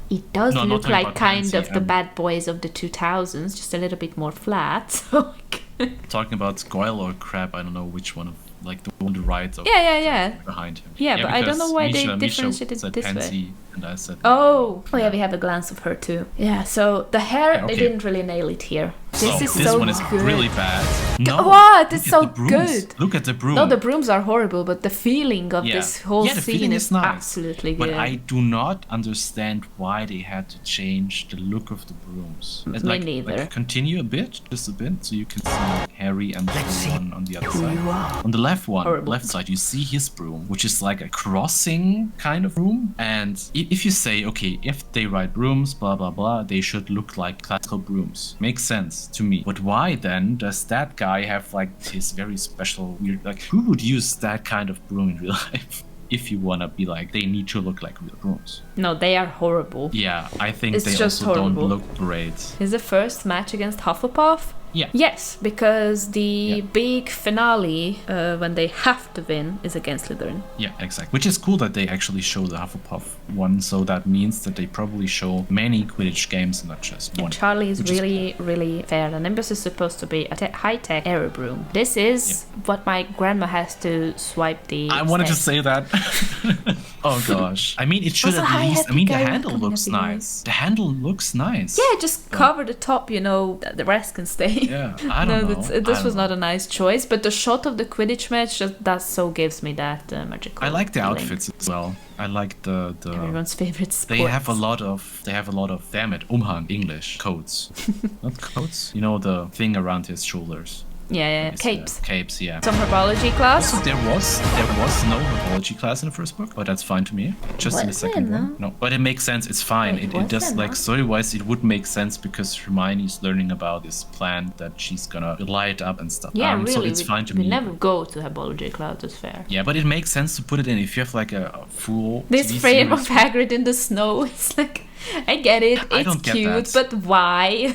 it does No, I'm not look talking like about kind Nancy, of the bad boys of the 2000s, just a little bit more flat. So Talking about Goyle or Crab, I don't know which one of like the one on the right of yeah. behind him. Yeah, but I don't know because why they Misha differentiated said this way. Pansy, and I said Oh yeah, we have a glance of her too. Yeah, so the hair, Yeah, okay. they didn't really nail it here. This one is good. really bad. No, What? It's look so at the brooms. good. Look at the broom. No, the brooms are horrible, but the feeling of Yeah. this whole the scene feeling is nice. absolutely good. But I do not understand why they had to change the look of the brooms. Me neither. Continue just a bit, so you can see Harry and the one on the other side. You are. On the left Horrible. left side, you see his broom, which is like a crossing kind of broom. And if you say, okay, if they ride brooms, blah blah blah, they should look like classical brooms. Makes sense to me. But why then does that guy have like his very special weird, like who would use that kind of broom in real life? If you wanna be like, they need to look like real brooms. No, they are horrible. Yeah, I think It's they just also horrible. don't look great. Is the first match against Hufflepuff? Yeah. Yes, because the Yeah. big finale, when they have to win, is against Slytherin. Yeah, exactly. Which is cool that they actually show the Hufflepuff one, so that means that they probably show many Quidditch games and not just one. And Charlie is which is really, really fair. And Nimbus is supposed to be a high-tech air broom. This is what my grandma has to swipe the I wanted to stairs. say that. Oh gosh. I mean, it should Also, at hi, least. I happy mean, the guy, handle welcome, looks happy guy. nice. The handle looks nice. Yeah, just cover the top, the rest can stay. Yeah, I don't know. This was not a nice choice, but the shot of the Quidditch match gives me that magical. I like the feeling. outfits as well. I like the. Everyone's favorite sport. They have a lot of. Damn it, Umhang English coats, not coats. You know the thing around his shoulders. Yeah, capes. Capes, yeah. Some herbology class. There was no herbology class in the first book, but that's fine to me. Just in the Was there, second no? one. No, but it makes sense. It's fine. Wait, It was does, there like, not? story-wise, it would make sense because Hermione's learning about this plant that she's gonna light up and stuff. Yeah, So really. it's fine to we me. never go to herbology class, that's fair. Yeah, but it makes sense to put it in if you have like a full This TV frame of series. Hagrid in the snow, it's like, I get it, I it's don't get cute, that. but why?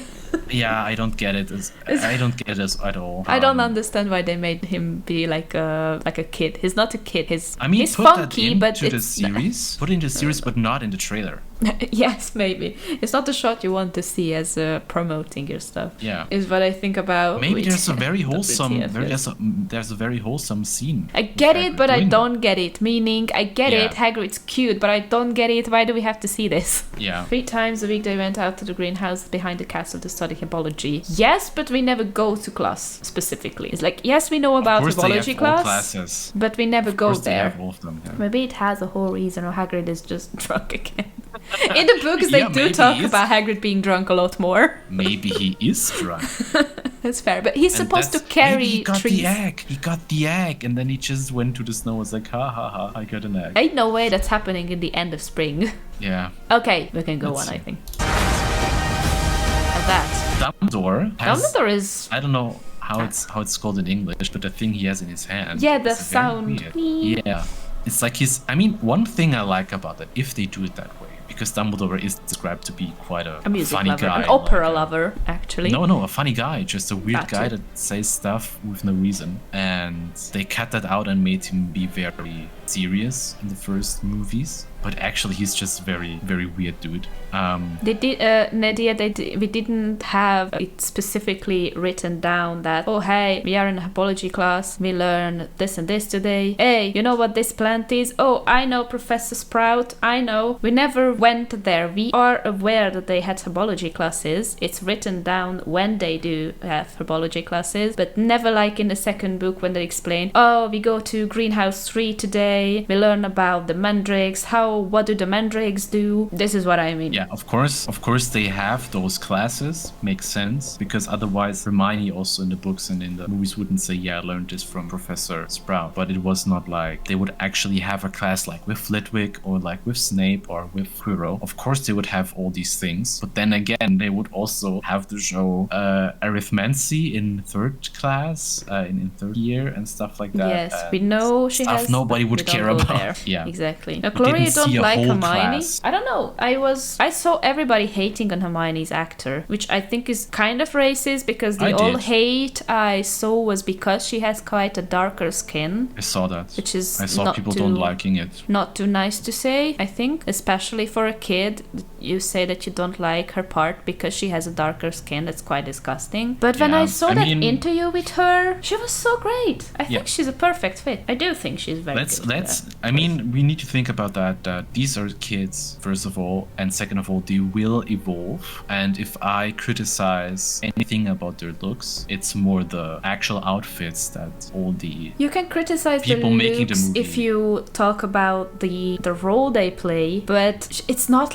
Yeah, I don't get it. I don't get it at all. I don't understand why they made him be like a kid. He's not a kid. He's Put funky, that but into the it's series. Put it into the series, but not in the trailer. yes, maybe it's not the shot you want to see as promoting your stuff. Yeah. Is what I think about. Maybe with- there's a very not with wholesome, TF. there's a very wholesome scene. I get with it, Hagrid but I doing that. don't get it. Meaning, I get Yeah. it. Hagrid's cute, but I don't get it. Why do we have to see this? Yeah. 3 times a week they went out to the greenhouse behind the castle to study herbology. Yes, but we never go to class specifically. It's like, yes, we know about Of course, they have herbology all class, classes. but we never Of go course, they there. have all of them. Yeah. Maybe it has a whole reason, or Hagrid is just drunk again. In the books, they Yeah, do maybe talk he is. about Hagrid being drunk a lot more. Maybe he is drunk. That's fair, but he's And supposed to that's- carry maybe he got trees. the egg. He got the egg, and then he just went to the snow. Was like, ha ha ha! I got an egg. Ain't no way that's happening in the end of spring. Yeah. Okay, we can go Let's on, I see. think. And that. Dumbledore has. Dumbledore is... I don't know how it's called in English, but the thing he has in his hand. Yeah, the is very sound. weird. Yeah. It's like his. I mean, one thing I like about it, if they do it that way, because Dumbledore is described to be quite a music funny lover, guy. an opera like a- lover, actually. No, a funny guy, just a weird That guy too. that says stuff with no reason. And they cut that out and made him be very serious in the first movies. But actually, he's just very, very weird dude. They did, Nadia, we didn't have it specifically written down that, oh, hey, we are in a herbology class, we learn this and this today. Hey, you know what this plant is? Oh, I know, Professor Sprout, I know. We never went there. We are aware that they had herbology classes. It's written down when they do have herbology classes, but never like in the second book when they explain, oh, we go to Greenhouse 3 today, we learn about the mandrakes, what do the mandrakes do? This is what I mean. Yeah, of course they have those classes. Makes sense, because otherwise Hermione also in the books and in the movies wouldn't say, yeah, I learned this from Professor Sprout. But it was not like they would actually have a class like with Flitwick or like with Snape or with Quirrell. Of course they would have all these things, but then again they would also have to show arithmancy in third class, in third year and stuff like that. Yes, and we know she stuff has. nobody we would don't care go about. there. Yeah, Exactly. Now, We Chloe, you didn't don't see a like whole Hermione. class. I don't know. I saw everybody hating on Hermione's actor, which I think is kind of racist because the I all did. hate I saw was because she has quite a darker skin, I saw that. which is I saw not people too, don't liking it. not too nice to say, I think, especially for a kid. You say that you don't like her part because she has a darker skin. That's quite disgusting. But when Yeah, I saw I that mean- interview with her, she was so great. I think Yeah. she's a perfect fit. I do think she's very Let's good. let's. I mean, we need to think about that. These are kids, first of all, and second of all, they will evolve. And if I criticize anything about their looks, it's more the actual outfits that all the You can criticize people the making the looks movie. if you talk about the role they play, but it's not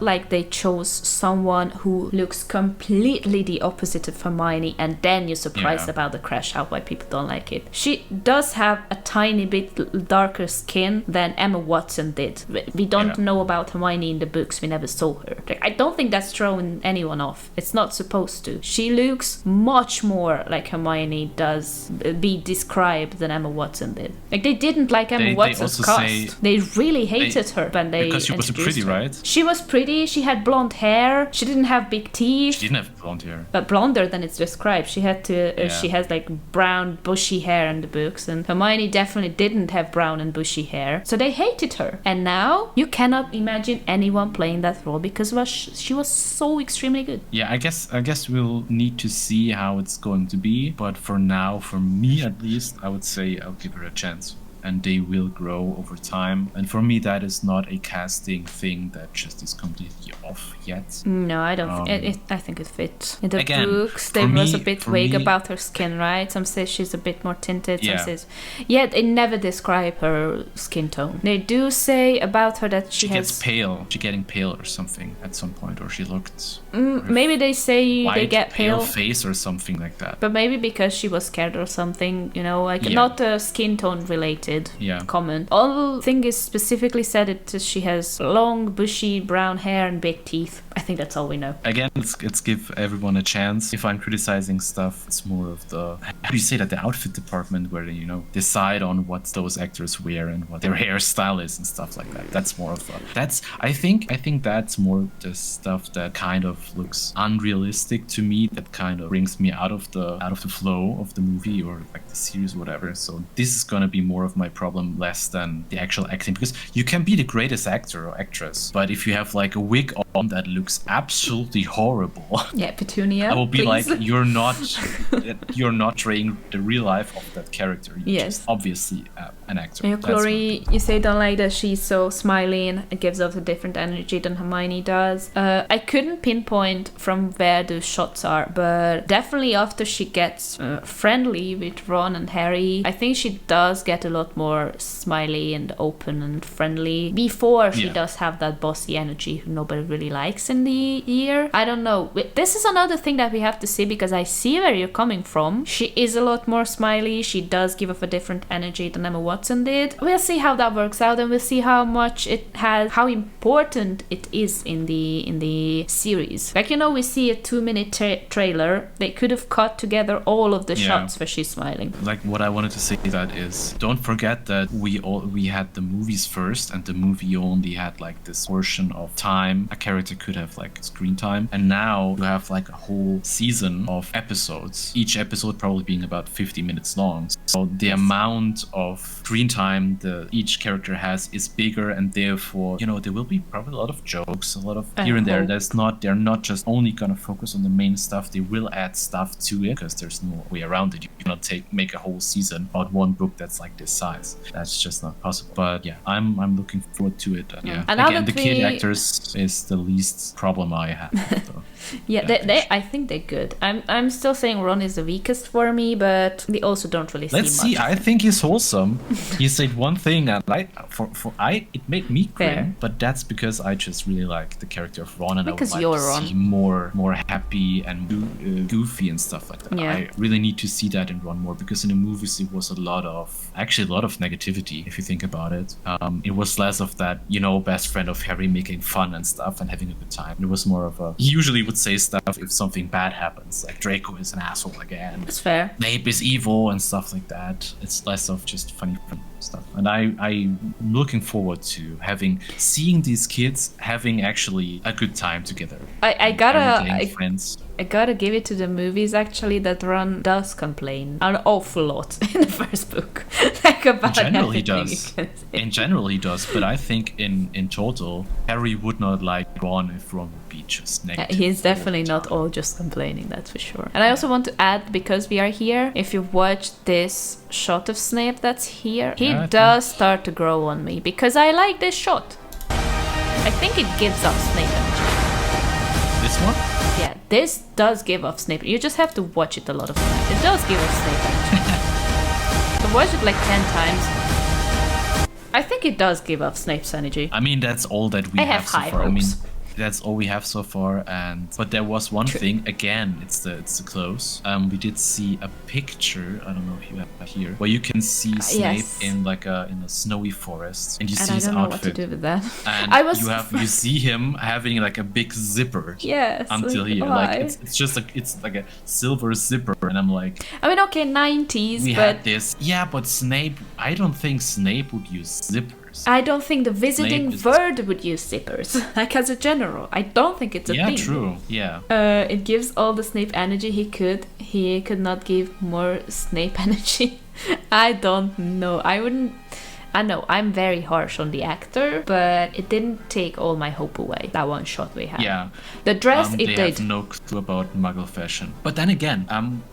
like they chose someone who looks completely the opposite of Hermione, and then you're surprised Yeah. about the crash out why people don't like it. She does have a tiny bit darker skin than Emma Watson did. We don't Yeah. know about Hermione in the books. We never saw her. Like, I don't think that's throwing anyone off. It's not supposed to. She looks much more like Hermione does be described than Emma Watson did. Like, they didn't like Emma They Watson's also cast. say- They really hated her when they because she was introduced pretty, her. right? She was pretty. She had blonde hair. She didn't have big teeth. She didn't have blonde hair. But blonder than it's described. She had to. Yeah. She has like brown, bushy hair in the books, and Hermione definitely didn't have brown and bushy hair. So they hated her. And now you cannot imagine anyone playing that role because she was so extremely good. Yeah, I guess we'll need to see how it's going to be. But for now, for me at least, I would say I'll give her a chance. and they will grow over time. And for me, that is not a casting thing that just is completely off yet. No, I don't. I think it fits. In the Again, books, for they was me- a bit for vague me- about her skin, right? Some say she's a bit more tinted. Some Yeah. says, yeah, they never describe her skin tone. They do say about her that She has. gets pale. She getting pale or something at some point, or she looked Maybe they say white, they get pale. face or something like that. But maybe because she was scared or something, you know, like Yeah. not a skin tone related Yeah. comment. All thing is specifically said it she has long, bushy brown hair and big teeth. I think that's all we know. Again, it's give everyone a chance. If I'm criticizing stuff, it's more of the, how do you say that, the outfit department where they, you know, decide on what those actors wear and what their hairstyle is and stuff like that. That's more of a, I think that's more the stuff that kind of looks unrealistic to me, that kind of brings me out of the flow of the movie or like the series or whatever. So this is gonna be more of my problem, less than the actual acting, because you can be the greatest actor or actress, but if you have like a wig on that looks absolutely horrible, Yeah, Petunia. I will be please. like, you're not portraying the real life of that character. You're Yes. just obviously an actor. You, That's what- Chloe, you say don't like that she's so smiley and it gives off a different energy than Hermione does. I couldn't pinpoint from where the shots are, but definitely after she gets friendly with Ron and Harry, I think she does get a lot more smiley and open and friendly. Before she Yeah. does have that bossy energy who nobody really likes in the year. I don't know. This is another thing that we have to see, because I see where you're coming from. She is a lot more smiley. She does give off a different energy than Emma Watson did. We'll see how that works out, and we'll see how much it has, how important it is in the series. Like, you know, we see a 2-minute trailer. They could have cut together all of the Yeah. shots where she's smiling. Like, what I wanted to say that is, don't forget that we had the movies first, and the movie only had like this portion of time a character could have like screen time, and now you have like a whole season of episodes, each episode probably being about 50 minutes long. So the amount of screen time each character has is bigger, and therefore, you know, there will be probably a lot of jokes, a lot of I here and there. hope. They're not just only gonna focus on the main stuff. They will add stuff to it, because there's no way around it. You cannot make a whole season about one book that's like this size. That's just not possible. But yeah, I'm looking forward to it. Yeah. Another Again, the kid thing- actors is the least problem I have. So. Yeah, I think they're good. I'm still saying Ron is the weakest for me, but they also don't really Let's see see. much. I think he's wholesome. He said one thing, and it made me Fair. grin, but that's because I just really like the character of Ron, and Because I would you're like to Ron. see more happy and goofy and stuff like that. Yeah. I really need to see that in Ron more, because in the movies it was a lot of negativity. If you think about it, it was less of that, you know, best friend of Harry making fun and stuff and having a good time. It was more of a, he usually would say stuff if something bad happens, like Draco is an asshole again, It's fair. Snape is evil and stuff like that. It's less of just funny stuff. And I'm looking forward to seeing these kids having actually a good time together. I Everything, gotta friends. I gotta give it to the movies actually that Ron does complain an awful lot in the first book. Like about In general, he everything does. you can say. In general, he does. But I think in total, Harry would not like Ron if Ron would be just negative. He's all definitely the not time. all just complaining, that's for sure. And I also want to add, because we are here, if you watch this shot of Snape that's here, he Yeah, I does start to grow on me, because I like this shot. I think it gives off Snape energy. This one? Yeah, this does give off Snape. You just have to watch it a lot of times. It does give off Snape energy. So watch it like 10 times. I think it does give off Snape's energy. I mean, that's all that we I have have so high far. I mean, hopes. that's all we have so far. But there was one thing. Again, it's the clothes. We did see a picture. I don't know if you have it here, where you can see Snape yes. in a snowy forest, and you And see I his don't know what to outfit. do with that. And I was you see him having like a big zipper. Yes. Until like, here, why? like it's just like a silver zipper, and I'm like, I mean, okay, 90s, we but had this. Yeah, but Snape. I don't think Snape would use zippers. I don't think the visiting Snape is- word would use zippers. Like, as a general, I don't think it's a Yeah, thing. true. Yeah. It gives all the Snape energy he could. He could not give more Snape energy. I don't know. I know I'm very harsh on the actor, but it didn't take all my hope away. That one shot we had. Yeah. The dress, it they did. have no clue about Muggle fashion. But then again,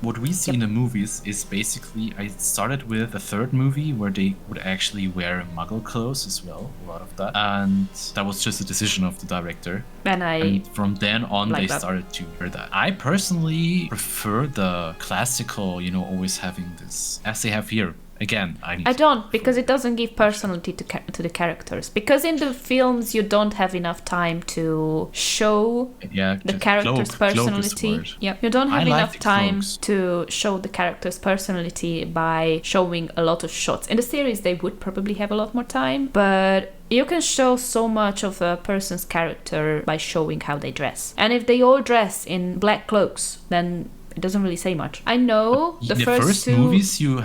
what we see in the movies is basically, I started with the third movie where they would actually wear Muggle clothes as well, a lot of that. And that was just a decision of the director. And from then on, they started to wear that. I personally prefer the classical, always having this, as they have here. Again, I don't, because it doesn't give personality to the characters. Because in the films, you don't have enough time to show the character's personality. You don't have enough time to show the character's personality by showing a lot of shots. In the series, they would probably have a lot more time, but you can show so much of a person's character by showing how they dress. And if they all dress in black cloaks, then it doesn't really say much. I know in the first two movies, you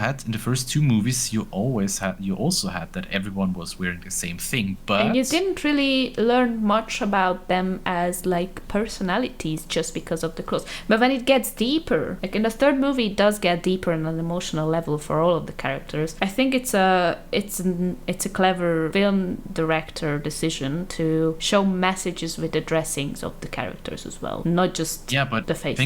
also had that everyone was wearing the same thing, but and you didn't really learn much about them as like personalities just because of the clothes. But when it gets deeper, like in the third movie, it does get deeper on an emotional level for all of the characters. I think it's a clever film director decision to show messages with the dressings of the characters as well, not just the faces.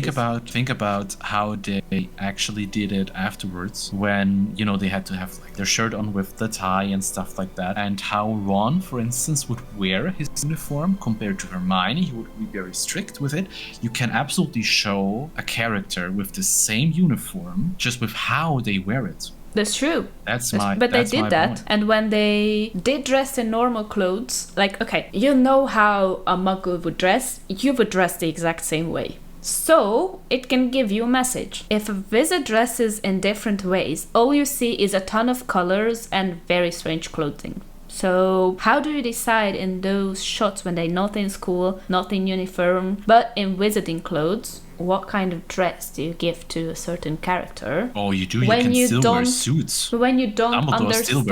Think about how they actually did it afterwards when they had to have like their shirt on with the tie and stuff like that, and how Ron, for instance, would wear his uniform compared to Hermione. He would be very strict with it. You can absolutely show a character with the same uniform just with how they wear it. That's true. But they did that. Point. And when they did dress in normal clothes, like, okay, you know how a Muggle would dress, you would dress the exact same way. So, it can give you a message. If a wizard dresses in different ways, all you see is a ton of colors and very strange clothing. So, how do you decide in those shots when they're not in school, not in uniform, but in wizarding clothes? What kind of dress do you give to a certain character? Oh, you do. You can still wear suits. When you don't understand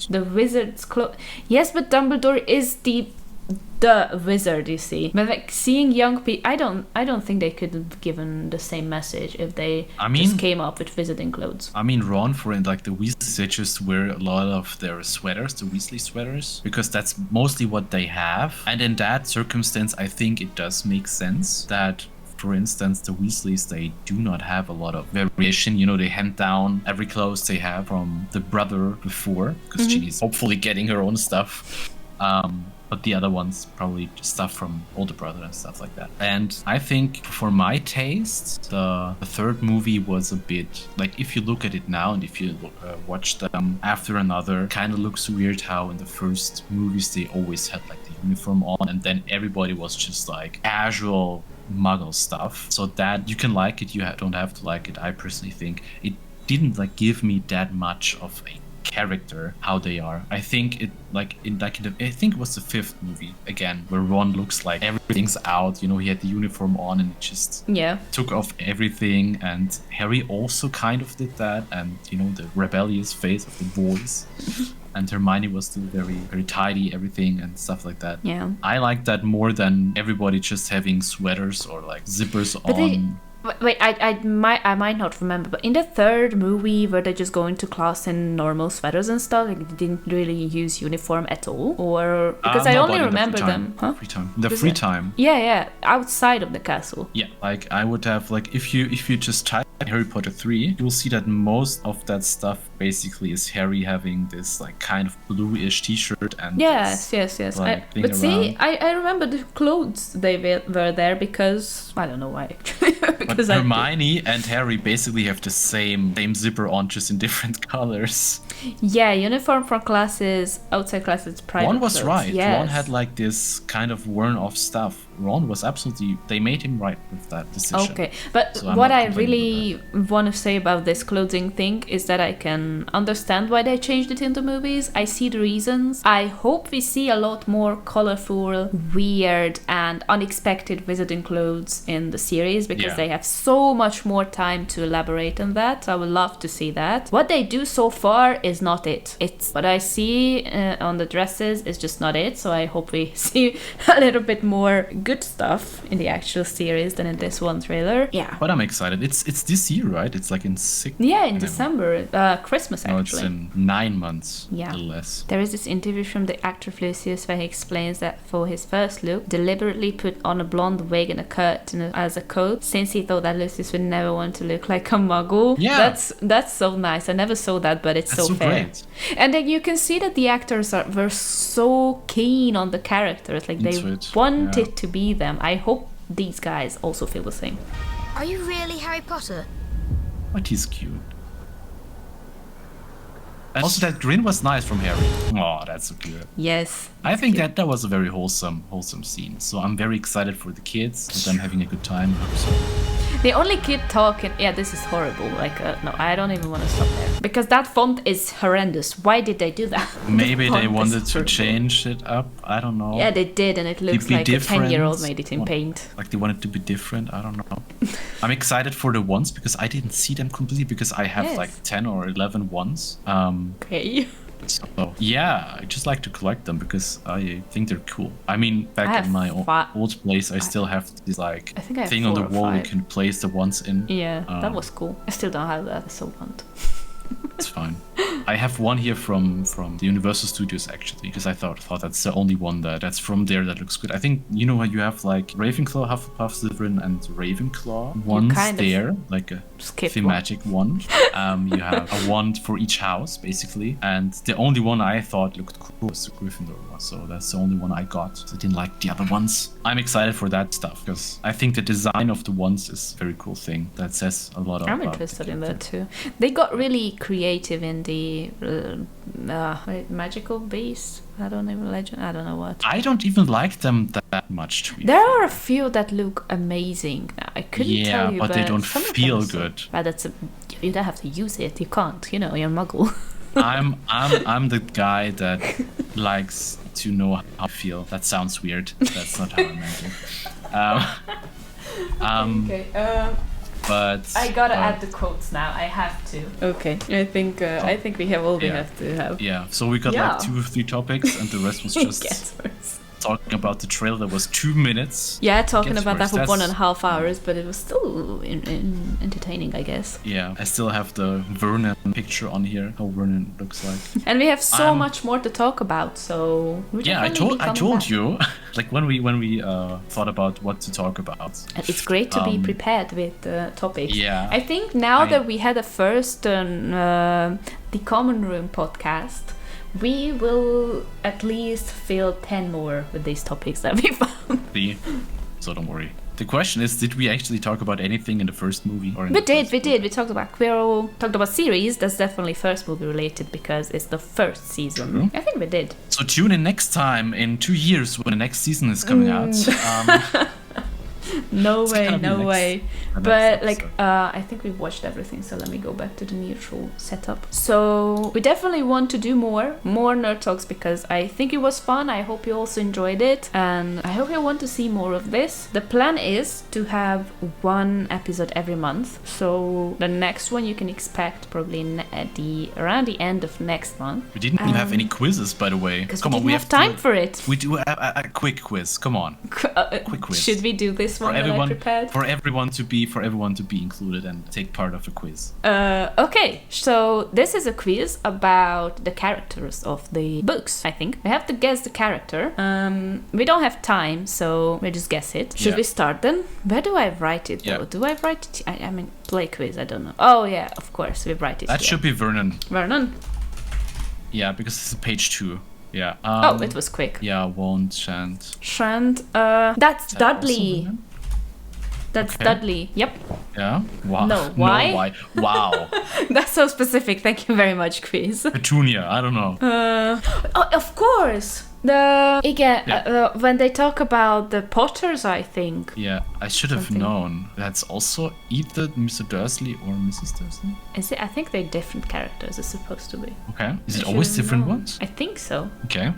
the wizard's clothes. Yes, but Dumbledore is the wizard, you see. But like seeing young people, I don't think they could have given the same message if they just came up with wizarding clothes. I mean, Ron, like the Weasleys, they just wear a lot of their sweaters, the Weasley sweaters, because that's mostly what they have. And in that circumstance, I think it does make sense that, for instance, the Weasleys, they do not have a lot of variation. They hand down every clothes they have from the brother before, because she's hopefully getting her own stuff. But the other ones probably just stuff from older brother and stuff like that. And I think for my taste, the third movie was a bit like, if you look at it now and if you watch them after another, kind of looks weird how in the first movies they always had like the uniform on, and then everybody was just like casual Muggle stuff. So that you can like it, you don't have to like it. I personally think it didn't like give me that much of a character how they are. I think it I think it was the fifth movie again where Ron looks like everything's out. He had the uniform on and it just took off everything. And Harry also kind of did that, and the rebellious face of the boys. And Hermione was still very, very tidy, everything and stuff like that. Yeah, I like that more than everybody just having sweaters or like zippers on. Wait, I might not remember, but in the third movie were they just going to class in normal sweaters and stuff? Like they didn't really use uniform at all, or because I only remember them. Free time. The free time. Yeah, outside of the castle. Yeah, like I would have like if you just type Harry Potter 3, you'll see that most of that stuff basically is Harry having this like kind of bluish t-shirt and yes. Like, but see, I remember the clothes they were there because I don't know why. But Hermione and Harry basically have the same zipper on, just in different colors. Yeah, uniform for classes, outside classes, private. Ron was clothes. right. Yes. Ron had like this kind of worn off stuff. Ron was absolutely, they made him right with that decision. Okay, but so what I really want to say about this clothing thing is that I can understand why they changed it in the movies. I see the reasons. I hope we see a lot more colorful, weird and unexpected wizarding clothes in the series, because they have so much more time to elaborate on that. I would love to see that. What they do so far is not it. It's what I see on the dresses is just not it. So I hope we see a little bit more good stuff in the actual series than in this one trailer. Yeah. But I'm excited. It's this year, right? It's like in 6. Yeah, in December. Christmas, No, actually. it's in 9 months. Yeah. A little less. There is this interview from the actor Lucius where he explains that for his first look, deliberately put on a blonde wig and a curtain as a coat, since he thought that Lucius would never want to look like a muggle. Yeah. That's so nice. I never saw that, but it's That's so fair. great. And then you can see that the actors were so keen on the characters, like they Into it, wanted yeah. to be them. I hope these guys also feel the same. Are you really Harry Potter? But he's cute. And also that grin was nice from Harry. Oh, that's so cute. Yes. I think that was a very wholesome scene. So I'm very excited for the kids, with them having a good time. So The only kid talking, yeah, this is horrible. Like, no, I don't even want to stop there. Because that font is horrendous. Why did they do that? maybe The they font is wanted to horrible. change it up. I don't know. Yeah, they did, and it looks be like a different. 10-year-old made it in paint. Like they wanted to be different. I don't know. I'm excited for the ones because I didn't see them completely because I have Yes. like 10 or 11 ones. Okay. So yeah, I just like to collect them because I think they're cool. I mean, I back have in my fi- old place, I still have this like I think I have thing on the 4 or wall you 5. can place the ones in. Yeah, that was cool. I still don't have that, so want. It's fine. I have one here from the Universal Studios actually, because I thought that's the only one that's from there that looks good. I think you know how you have like Ravenclaw, Hufflepuff, Slytherin, and Ravenclaw ones kind of there, like a skipped thematic one. You have a wand for each house basically, and the only one I thought looked cool was the Gryffindor one, so that's the only one I got. So I didn't like the other ones. I'm excited for that stuff because I think the design of the wands is a very cool thing that says a lot. I'm about interested the in that character. too. They got really creative in the magical beast. I don't know what. I don't even like them that much. To be There fair. are a few that look amazing. Now, I couldn't Yeah, tell you, but they don't some of them feel are so- good. But you don't have to use it. You can't. You know, you're a muggle. I'm the guy that likes to know how I feel. That sounds weird. That's not how I meant it. Okay. But I gotta add the quotes now. I have to. Okay. I think we have all we Yeah. have to have. yeah, so we got Yeah. like 2 or 3 topics, and the rest was just Gets worse. talking about the trailer that was 2 minutes. Yeah, talking Gets about worse. that for That's- 1.5 hours, but it was still entertaining, I guess. Yeah, I still have the Vernon picture on here. How Vernon looks like. And we have so I'm- much more to talk about, so we Yeah, I definitely told be coming back. you, like when we thought about what to talk about. And it's great to be prepared with topics. Yeah. I think now I- that we had a first the Common Room podcast, we will at least fill 10 more with these topics that we found. See? So don't worry. The question is, did we actually talk about anything in the first movie? Or in We the did. first We talked about Quirrell, talked about series. That's definitely first movie related because it's the first season. True. I think we did. So tune in next time in 2 years when the next season is coming out. No It's way, gonna be no next- way. the But next like, episode. I think we've watched everything, so let me go back to the neutral setup. So we definitely want to do more nerd talks because I think it was fun. I hope you also enjoyed it, and I hope you want to see more of this. The plan is to have 1 episode every month. So the next one you can expect probably around the end of next month. we didn't even have any quizzes, by the way. Because Come we on, didn't we have have time to, for it. We do a quick quiz. Come on, quick quiz. Should we do this one for that I everyone, prepared? for everyone to be included and take part of a quiz. Okay, so this is a quiz about the characters of the books, I think. We have to guess the character. We don't have time, so we just guess it. Should Yeah. we start then? Where do I write it though? Yeah. Do I write it? I mean, play quiz, I don't know. Oh yeah, of course, we write it That here. should be Vernon. Vernon. Yeah, because it's page 2. Yeah. Oh, it was quick. Yeah, won't, shan't. Shand, that's Is that Dudley. also Vernon? That's Okay. Dudley. Yep. Yeah. Wow. No, why? No, why? Wow. That's so specific. Thank you very much, quiz. Petunia. I don't know. Oh, of course. Again, Yeah. when they talk about the Potters, I think. Yeah, I should have Something. known. That's also either Mr. Dursley or Mrs. Dursley. Is it? I think they're different characters. It's supposed to be. Okay. Is it I always should've different known. ones? I think so. Okay.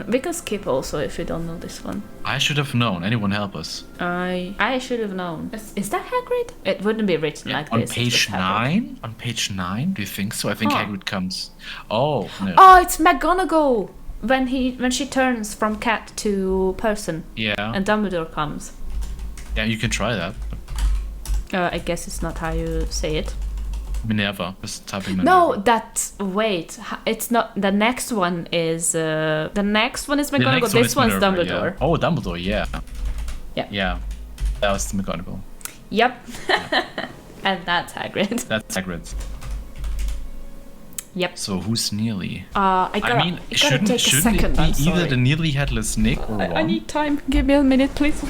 We can skip also if you don't know this one. I should have known. Anyone help us? I should have known. Is that Hagrid? It wouldn't be written like On this. page it's just Hagrid. 9? On page 9? Do you think so? I think Huh. Hagrid comes. Oh, no. Oh, it's McGonagall. when she turns from cat to person Yeah. and Dumbledore comes. Yeah, you can try that. I guess it's not how you say it. Minerva. Just typing Minerva. No, it's not. The next one is McGonagall. This one's Minerva, Dumbledore. Yeah. Oh, Dumbledore, yeah. Yeah. Yeah. That was McGonagall. Yep. And that's Hagrid. That's Hagrid. Yep. So who's Nearly? I gotta shouldn't take a second. it I'm be either sorry. the Nearly Headless Nick or Ron? I need time. Give me a minute, please.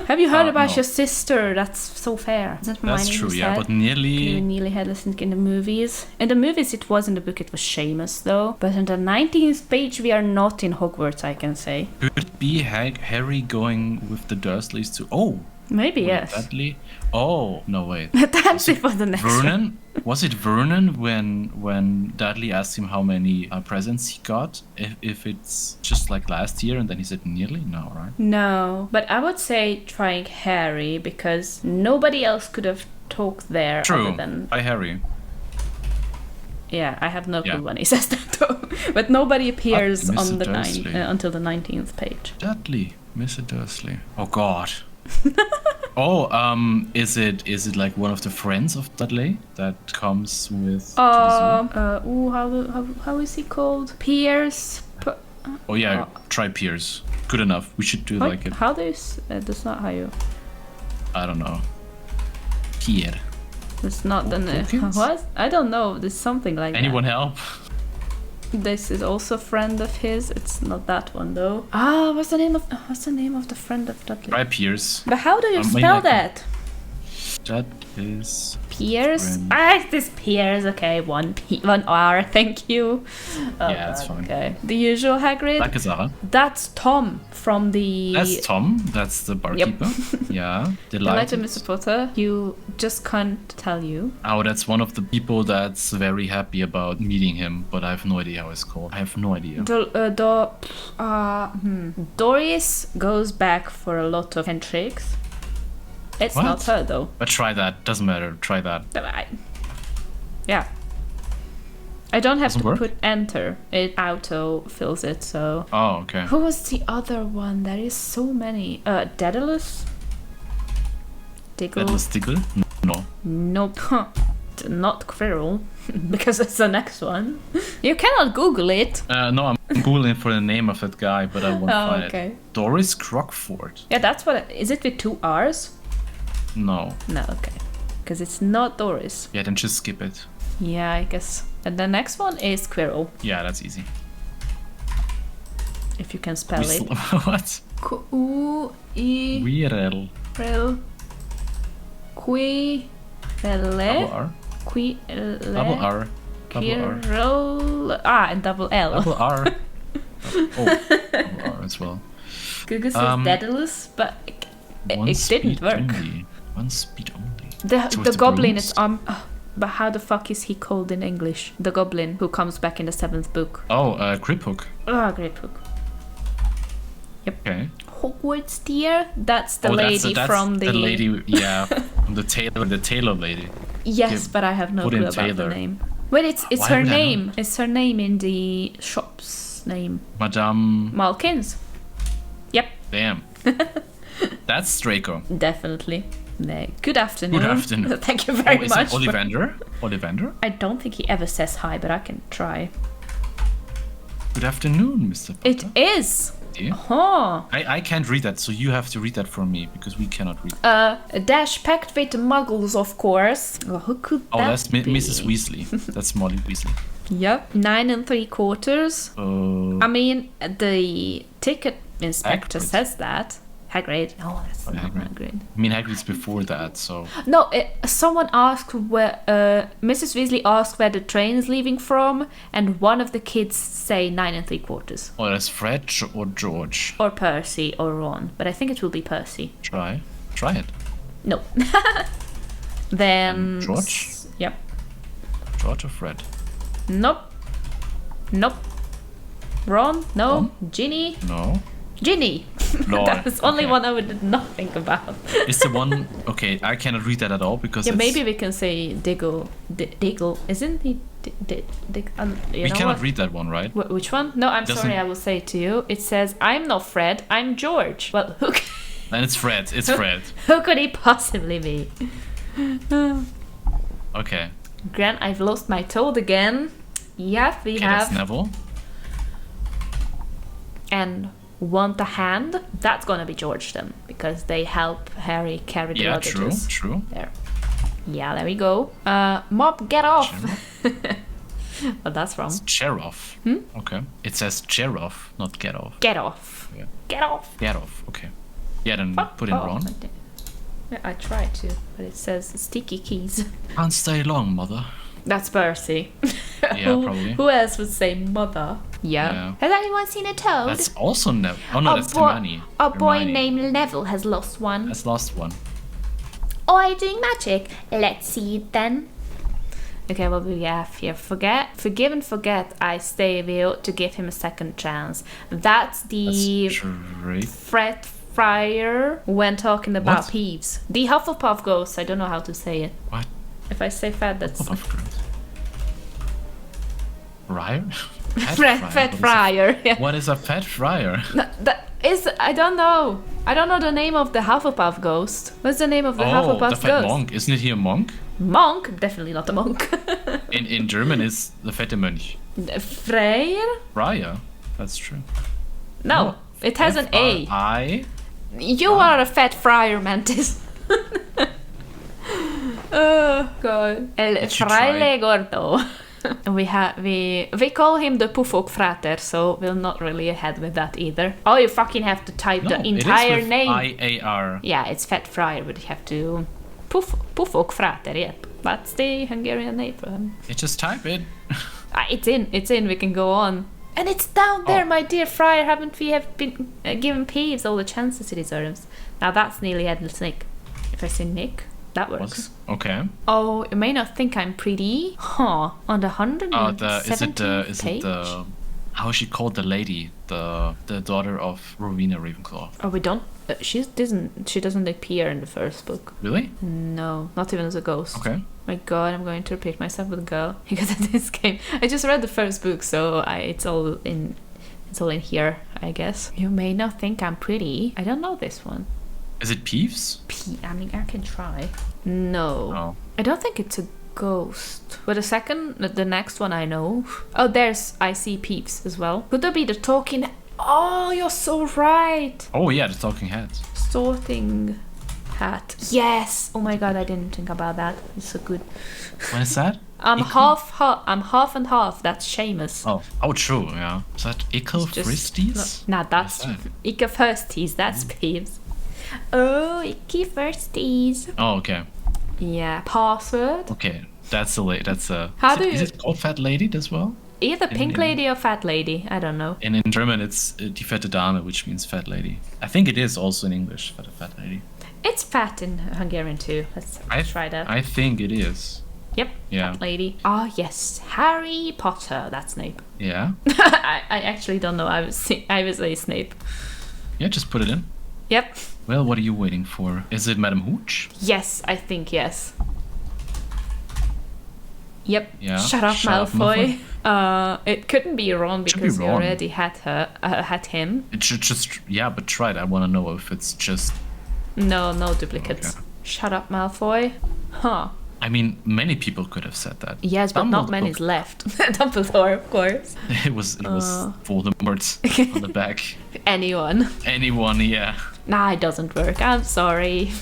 Have you heard about no. your sister? That's so fair. Isn't That's Hermione true, who yeah. said But Nearly... Nearly Headless Nick in the movies. In the movies it was, in the book it was Seamus though. But on the 19th page we are not in Hogwarts, I can say. Could it be Harry going with the Dursleys to... Oh! Maybe, Was yes. it Dudley? Oh, no, wait. That's it for the next one. Vernon? Was it Vernon when Dudley asked him how many presents he got? If it's just like last year and then he said nearly? No, right? No, but I would say trying Harry because nobody else could have talked there True. other than... By Harry. Yeah, I have no clue Yeah. when he says that though. But nobody appears Mr. on the Dursley. until the 19th page. Dudley. Mr. Dursley. Oh, God. Is it like one of the friends of Dudley that comes with to the zoo? How is he called? Piers. Oh yeah, try Piers. Good enough. We should do like it. How do you? That's not how you. I don't know. Pierre. It's not the name. Hawkins? What? I don't know. There's something like Anyone help? that. This is also a friend of his. It's not that one though. What's the name of the friend of Dudley? Try Piers. But how do you maybe spell I can- that? That is Piers? friend. This Piers. Okay, one R. Thank you. Yeah, that's fine. Okay. The usual Hagrid. Danke, Sarah. That's Tom from the. That's Tom. That's the barkeeper. Yeah. Delighted Delighted. Mr. Potter. You just can't tell you. Oh, that's one of the people that's very happy about meeting him, but I have no idea how it's called. I have no idea. Doris goes back for a lot of handshakes. It's What? not her though. But try that. Doesn't matter. Try that. Yeah. I don't have Doesn't to work? put enter. It auto fills it, so. Oh, okay. Who was the other one? There is so many. Daedalus? Diggle? Atlas Diggle? No. Nope. Not Quirrell, because it's the next one. You cannot Google it. No, I'm googling for the name of that guy, but I won't find okay. it. Doris Crockford. Yeah, that's what. Is it with 2 R's? No. No, okay. Because it's not Doris. Yeah, then just skip it. Yeah, I guess. And the next one is Quirrell, Yeah, that's easy. if you can spell it. What? Q-U-E... Quirrell. Quirrell. Double R. Quirrell. Double R. Double R. Quirrell. And double L. Double R. Double R as well. Google says Daedalus, but One it speed didn't work. Only. One speed only. So The it's goblin brooms? is but how the fuck is he called in English? The goblin who comes back in the 7th book. Oh, Griphook. Great book. Okay. Hogwarts dear. That's the Oh, lady that's from the. lady, yeah, from the Taylor lady. Yes, Okay, but I have no put clue in about the Taylor. name. Wait, it's Why her would I know? name. It's her name in the shop's name. Madame. Malkins. Yep, Damn. That's Draco. definitely. Good afternoon. Good afternoon. Thank you very Is much. it Ollivander? Ollivander? I don't think he ever says hi, but I can try. Good afternoon, Mr. Potter. It is. Yeah. Oh. I can't read that, so you have to read that for me because we cannot read. Dash packed with muggles, of course. Oh, who could Oh, that that's be? Mrs. Weasley. That's Molly Weasley. Yep. 9 3/4. I mean, the ticket inspector Hagrid. says that. Hagrid. No, that's not Hagrid. Hagrid. I mean, Hagrid's before that, so. No, someone asked where. Mrs. Weasley asked where the train is leaving from, and one of the kids say 9 3/4. Oh, that's Fred or George. Or Percy or Ron, but I think it will be Percy. Try it. No. Then. And George? Yep. George or Fred? Nope. Ron? No. Ron? Ginny? No. Ginny! Lol. That's only Okay. one I did not think about. Is the one... Okay, I cannot read that at all because Yeah, it's... maybe we can say Diggle. Diggle. Isn't he... We cannot read that one, right? Which one? No, I'm Doesn't- sorry, I will say it to you. It says, I'm not Fred, I'm George. Well, Then it's Fred. It's Fred. who could he possibly be? Okay. Gran, I've lost my toad again. Yep, we Okay, that's have. Neville. And want a hand? That's gonna be George then, because they help Harry carry the Yeah, true, luggages. true. There. Yeah, there we go. Mob, get off! Well, that's wrong. It's Cheroff. Okay. It says Cheroff, not get off. Get off! Yeah. Get off! Get off, okay. Yeah, then Oh, put in oh, Ron. I did. Yeah, I tried to, but it says sticky keys. Can't stay long, mother. That's Percy. Yeah, probably. Who else would say mother? Yeah. Yeah. Has anyone seen a toad? That's also Neville. Oh no, that's Hermione. A boy Hermione. named Neville has lost one. That's last one. Oh, are you doing magic? Let's see it then. Okay, well, we have here. Forgive and forget, I stay. We ought to give him a second chance. That's the That's straight. Fred Friar when talking about What? Peeves. The Hufflepuff ghost. I don't know how to say it. What? If I say Fred, that's Oh, of course. Friar? Fred Friar. Yeah. What is a pet friar? That is, I don't know. I don't know the name of the Hufflepuff ghost. What's the name of the Oh, Hufflepuff the fat ghost? monk. Isn't he a monk? Monk? Definitely not a monk. In German is the fette Mönch. Freyr? Friar. That's true. No, it has an A. I. You are a fat friar, Mantis. Oh god. El Did you fraile gordo. we call him the Pufok Frater, so we're not really ahead with that either. Oh, you fucking have to type No, the it is entire with name. I-A-R. Yeah, it's Fat Friar, but you have to Pufok Frater, yep. That's the Hungarian name for him. You just type it. It's in, we can go on. And it's down there, Oh. my dear Friar, haven't we have been given Peeves all the chances he deserves? Now that's nearly Headless Nick. If I say Nick, that works. Okay. Oh, you may not think I'm pretty. Huh. On the 117th Is it page? the how is she called, the lady, the daughter of Rowena Ravenclaw? Oh, we don't... she doesn't appear in the first book. Really? No, not even as a ghost. Okay. My god, I'm going to repeat myself with a girl because of this game. I just read the first book, so it's all in here, I guess. You may not think I'm pretty. I don't know this one. Is it Peeves? I mean, I can try. No. Oh. I don't think it's a ghost. But the next one I know. Oh, I see Peeps as well. Could there be the talking... Oh, you're so right. Oh yeah, the talking heads. Sorting hat. Yes. Oh my god, I didn't think about that. It's so good. What is that? I'm half and half. That's Seamus. Oh, true. Yeah. Is that Ickle Just- Fristies? Nah, that's What's that? Icky Firsties. That's Peeves. Oh, Icky Firsties. Oh, okay. Yeah. Password. Okay. That's a. How is do you- it called Fat Lady as well? Either Pink Lady or Fat Lady. I don't know. And in German, it's die fette Dame, which means fat lady. I think it is also in English for the fat lady. It's fat in Hungarian too. Let's try that. I think it is. Yep. Yeah. Fat lady. Ah, yes. Harry Potter. That's Snape. Yeah. I actually don't know. I was a Snape. Yeah, just put it in. Yep. Well, what are you waiting for? Is it Madame Hooch? Yes, I think yes. Yep. Yeah. Shut up, Malfoy. It couldn't be Ron Should be because we Ron. already had him. It should just, yeah, but try it. I want to know if it's just. No duplicates. Okay. Shut up, Malfoy. Huh. I mean, many people could have said that. Yes, but not Dumbledore. many's left. Dumbledore, of course. It was Voldemort on the back. Anyone. Anyone, yeah. Nah, it doesn't work. I'm sorry.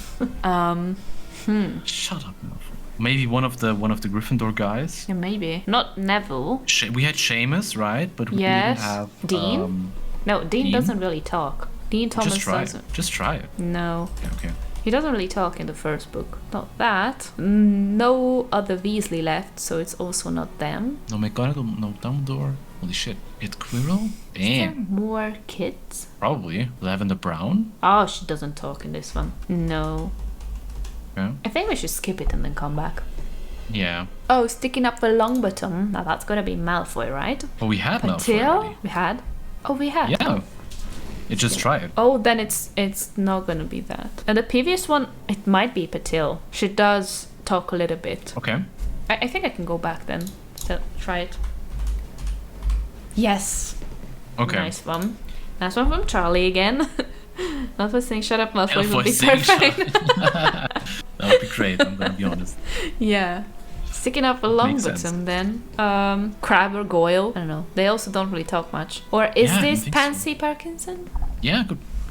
Shut up, Malfoy. Maybe one of the Gryffindor guys. Yeah, maybe. Not Neville. We had Seamus, right? But we Yes. didn't have Dean? No, Dean Dean? doesn't really talk. Dean Thomas Just try it. doesn't. Just try it. No. Okay. He doesn't really talk in the first book. Not that. No other Weasley left, so it's also not them. No McGonagall, no Dumbledore. Holy shit. It Quirrell? Is there Damn. more kids? Probably. Lavender Brown? Oh, she doesn't talk in this one. No. Yeah. I think we should skip it and then come back. Yeah. Oh, sticking up the Longbottom. Now that's gonna be Malfoy, right? But we had Malfoy Patil? already. We had? Oh, we had. Yeah. just try it. Oh, then it's not gonna be that. And the previous one, it might be Patil. She does talk a little bit. Okay. I think I can go back then. So try it. Yes. Okay. Nice one. Nice one from Charlie again. Malfoy saying shut up, Malfoy would be saying perfect. that would be great, I'm gonna be honest. Yeah. Sticking up a Longbottom then. Crab or Goyle. I don't know. They also don't really talk much. Or is Yeah, I this think Pansy Parkinson? Yeah,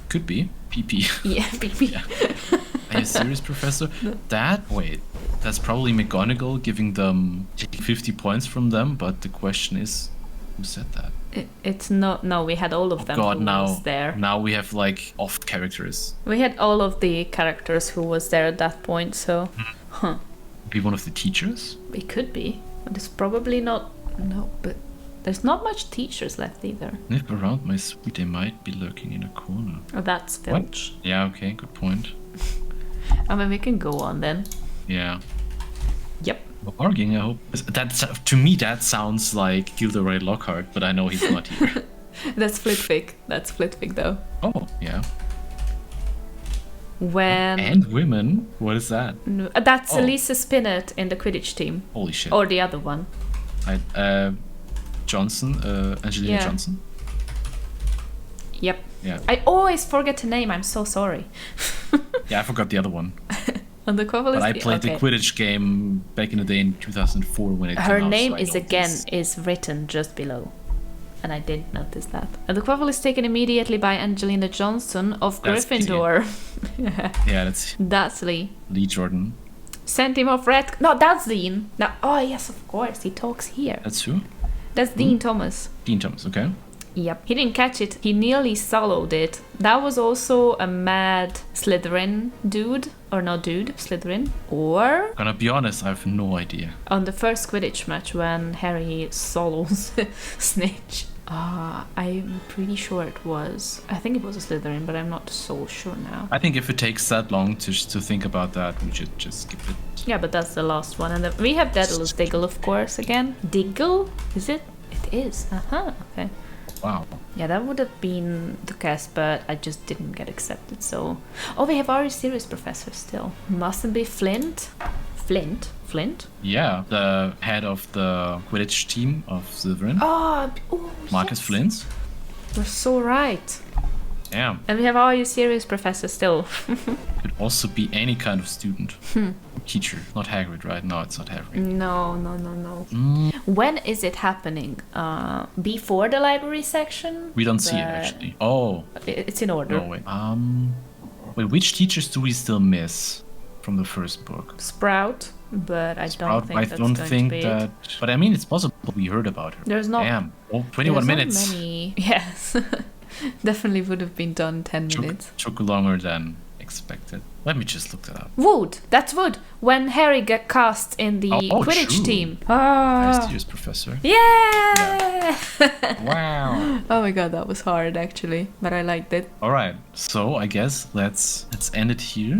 could be. PP. Yeah, PP. Yeah. Are you serious, Professor? That's probably McGonagall giving them 50 points from them, but the question is, who said that? It's not. No, we had all of them God, who now, was there. Now we have like off characters. We had all of the characters who was there at that point, so... Huh. Be one of the teachers? It could be. But it's probably not... No, but there's not much teachers left either. Nip around my suite, they might be lurking in a corner. Oh, that's Filch. What? Yeah, okay, good point. I mean, we can go on then. Yeah. Yep. Well, arguing, I hope. To me, that sounds like Gilderoy Lockhart, but I know he's not here. That's Flitwick. That's Flitwick, though. Oh, yeah. When... And women? What is that? No, that's Elisa Spinnet in the Quidditch team. Holy shit. Or the other one. Johnson, Angelina Johnson? Yep. Yeah. I always forget her name, I'm so sorry. Yeah, I forgot the other one. On the cover But I played the Quidditch game back in the day in 2004 when it came Her out, name so is is written just below. And I didn't notice that. And the quaffle is taken immediately by Angelina Johnson of That's Gryffindor. Yeah, that's Lee. Lee Jordan. Sent him off red. No, that's Dean. No, oh yes, of course, he talks here. That's who? That's Dean Thomas. Dean Thomas, okay. Yep. He didn't catch it. He nearly soloed it. That was also a mad Slytherin dude. Or not dude, Slytherin. Or... Gonna be honest, I have no idea. On the first Quidditch match when Harry solos Snitch. I'm pretty sure it was. I think it was a Slytherin, but I'm not so sure now. I think if it takes that long to think about that, we should just skip it. Yeah, but that's the last one. And we have Daedalus Diggle, of course, again. Diggle? Is it? It is. Okay. Wow. Yeah, that would have been the cast, but I just didn't get accepted, so... Oh, we have our serious professor still. Mustn't be Flint? Flint? Yeah, the head of the Quidditch team of Slytherin. Oh, Marcus yes. Flint. You're so right. Yeah. And we have our serious professor still. Could also be any kind of student. Teacher. Not Hagrid, right? No, it's not Hagrid. No. When is it happening? Before the library section? We don't see it, actually. Oh. It's in order. No, wait. Wait, which teachers do we still miss from the first book? Sprout, but I don't think that's going to be that... it. But I mean, it's possible we heard about her. There's not... Damn. Oh, 21 minutes. Not many... Yes. Definitely would have been done 10 minutes. Took longer than expected. Let me just look that up. Wood! That's Wood! When Harry got cast in the Quidditch true. team. Nice to use, Professor. Yeah! Wow. Oh my god, that was hard actually, but I liked it. Alright, so I guess let's end it here.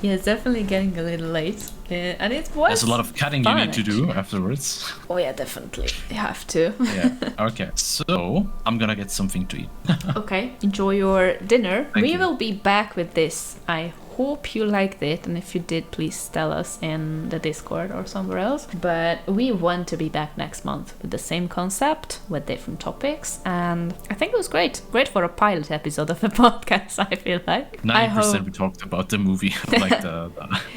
Yeah, it's definitely getting a little late. And it was There's a lot of cutting fun, you need to do actually. afterwards. Oh yeah, definitely. You have to. Yeah. Okay. So I'm gonna get something to eat. Okay. Enjoy your dinner. Thank We you. will be back with this. I hope you liked it, and if you did, please tell us in the Discord or somewhere else. But we want to be back next month with the same concept, with different topics, and I think it was great for a pilot episode of the podcast. I feel like 90% we talked about the movie, like the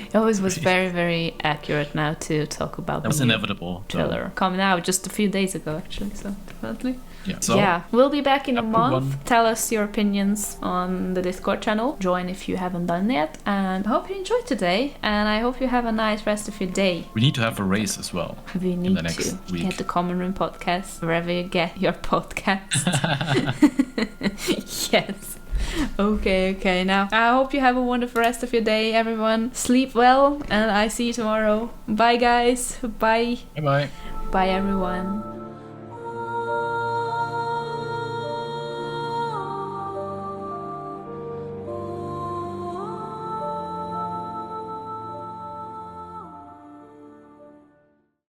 it always was very, very accurate now to talk about that was the new inevitable. trailer coming out just a few days ago, actually. So definitely. Yeah. So Yeah, we'll be back in a have a month. good one. Tell us your opinions on the Discord channel. Join if you haven't done yet. And I hope you enjoyed today. And I hope you have a nice rest of your day. we need to have a race as well. We need the next to week. get the Common Room podcast wherever you get your podcast. Yes. Okay. Now, I hope you have a wonderful rest of your day, everyone. Sleep well, and I see you tomorrow. Bye, guys. Bye. Bye bye. Bye, everyone.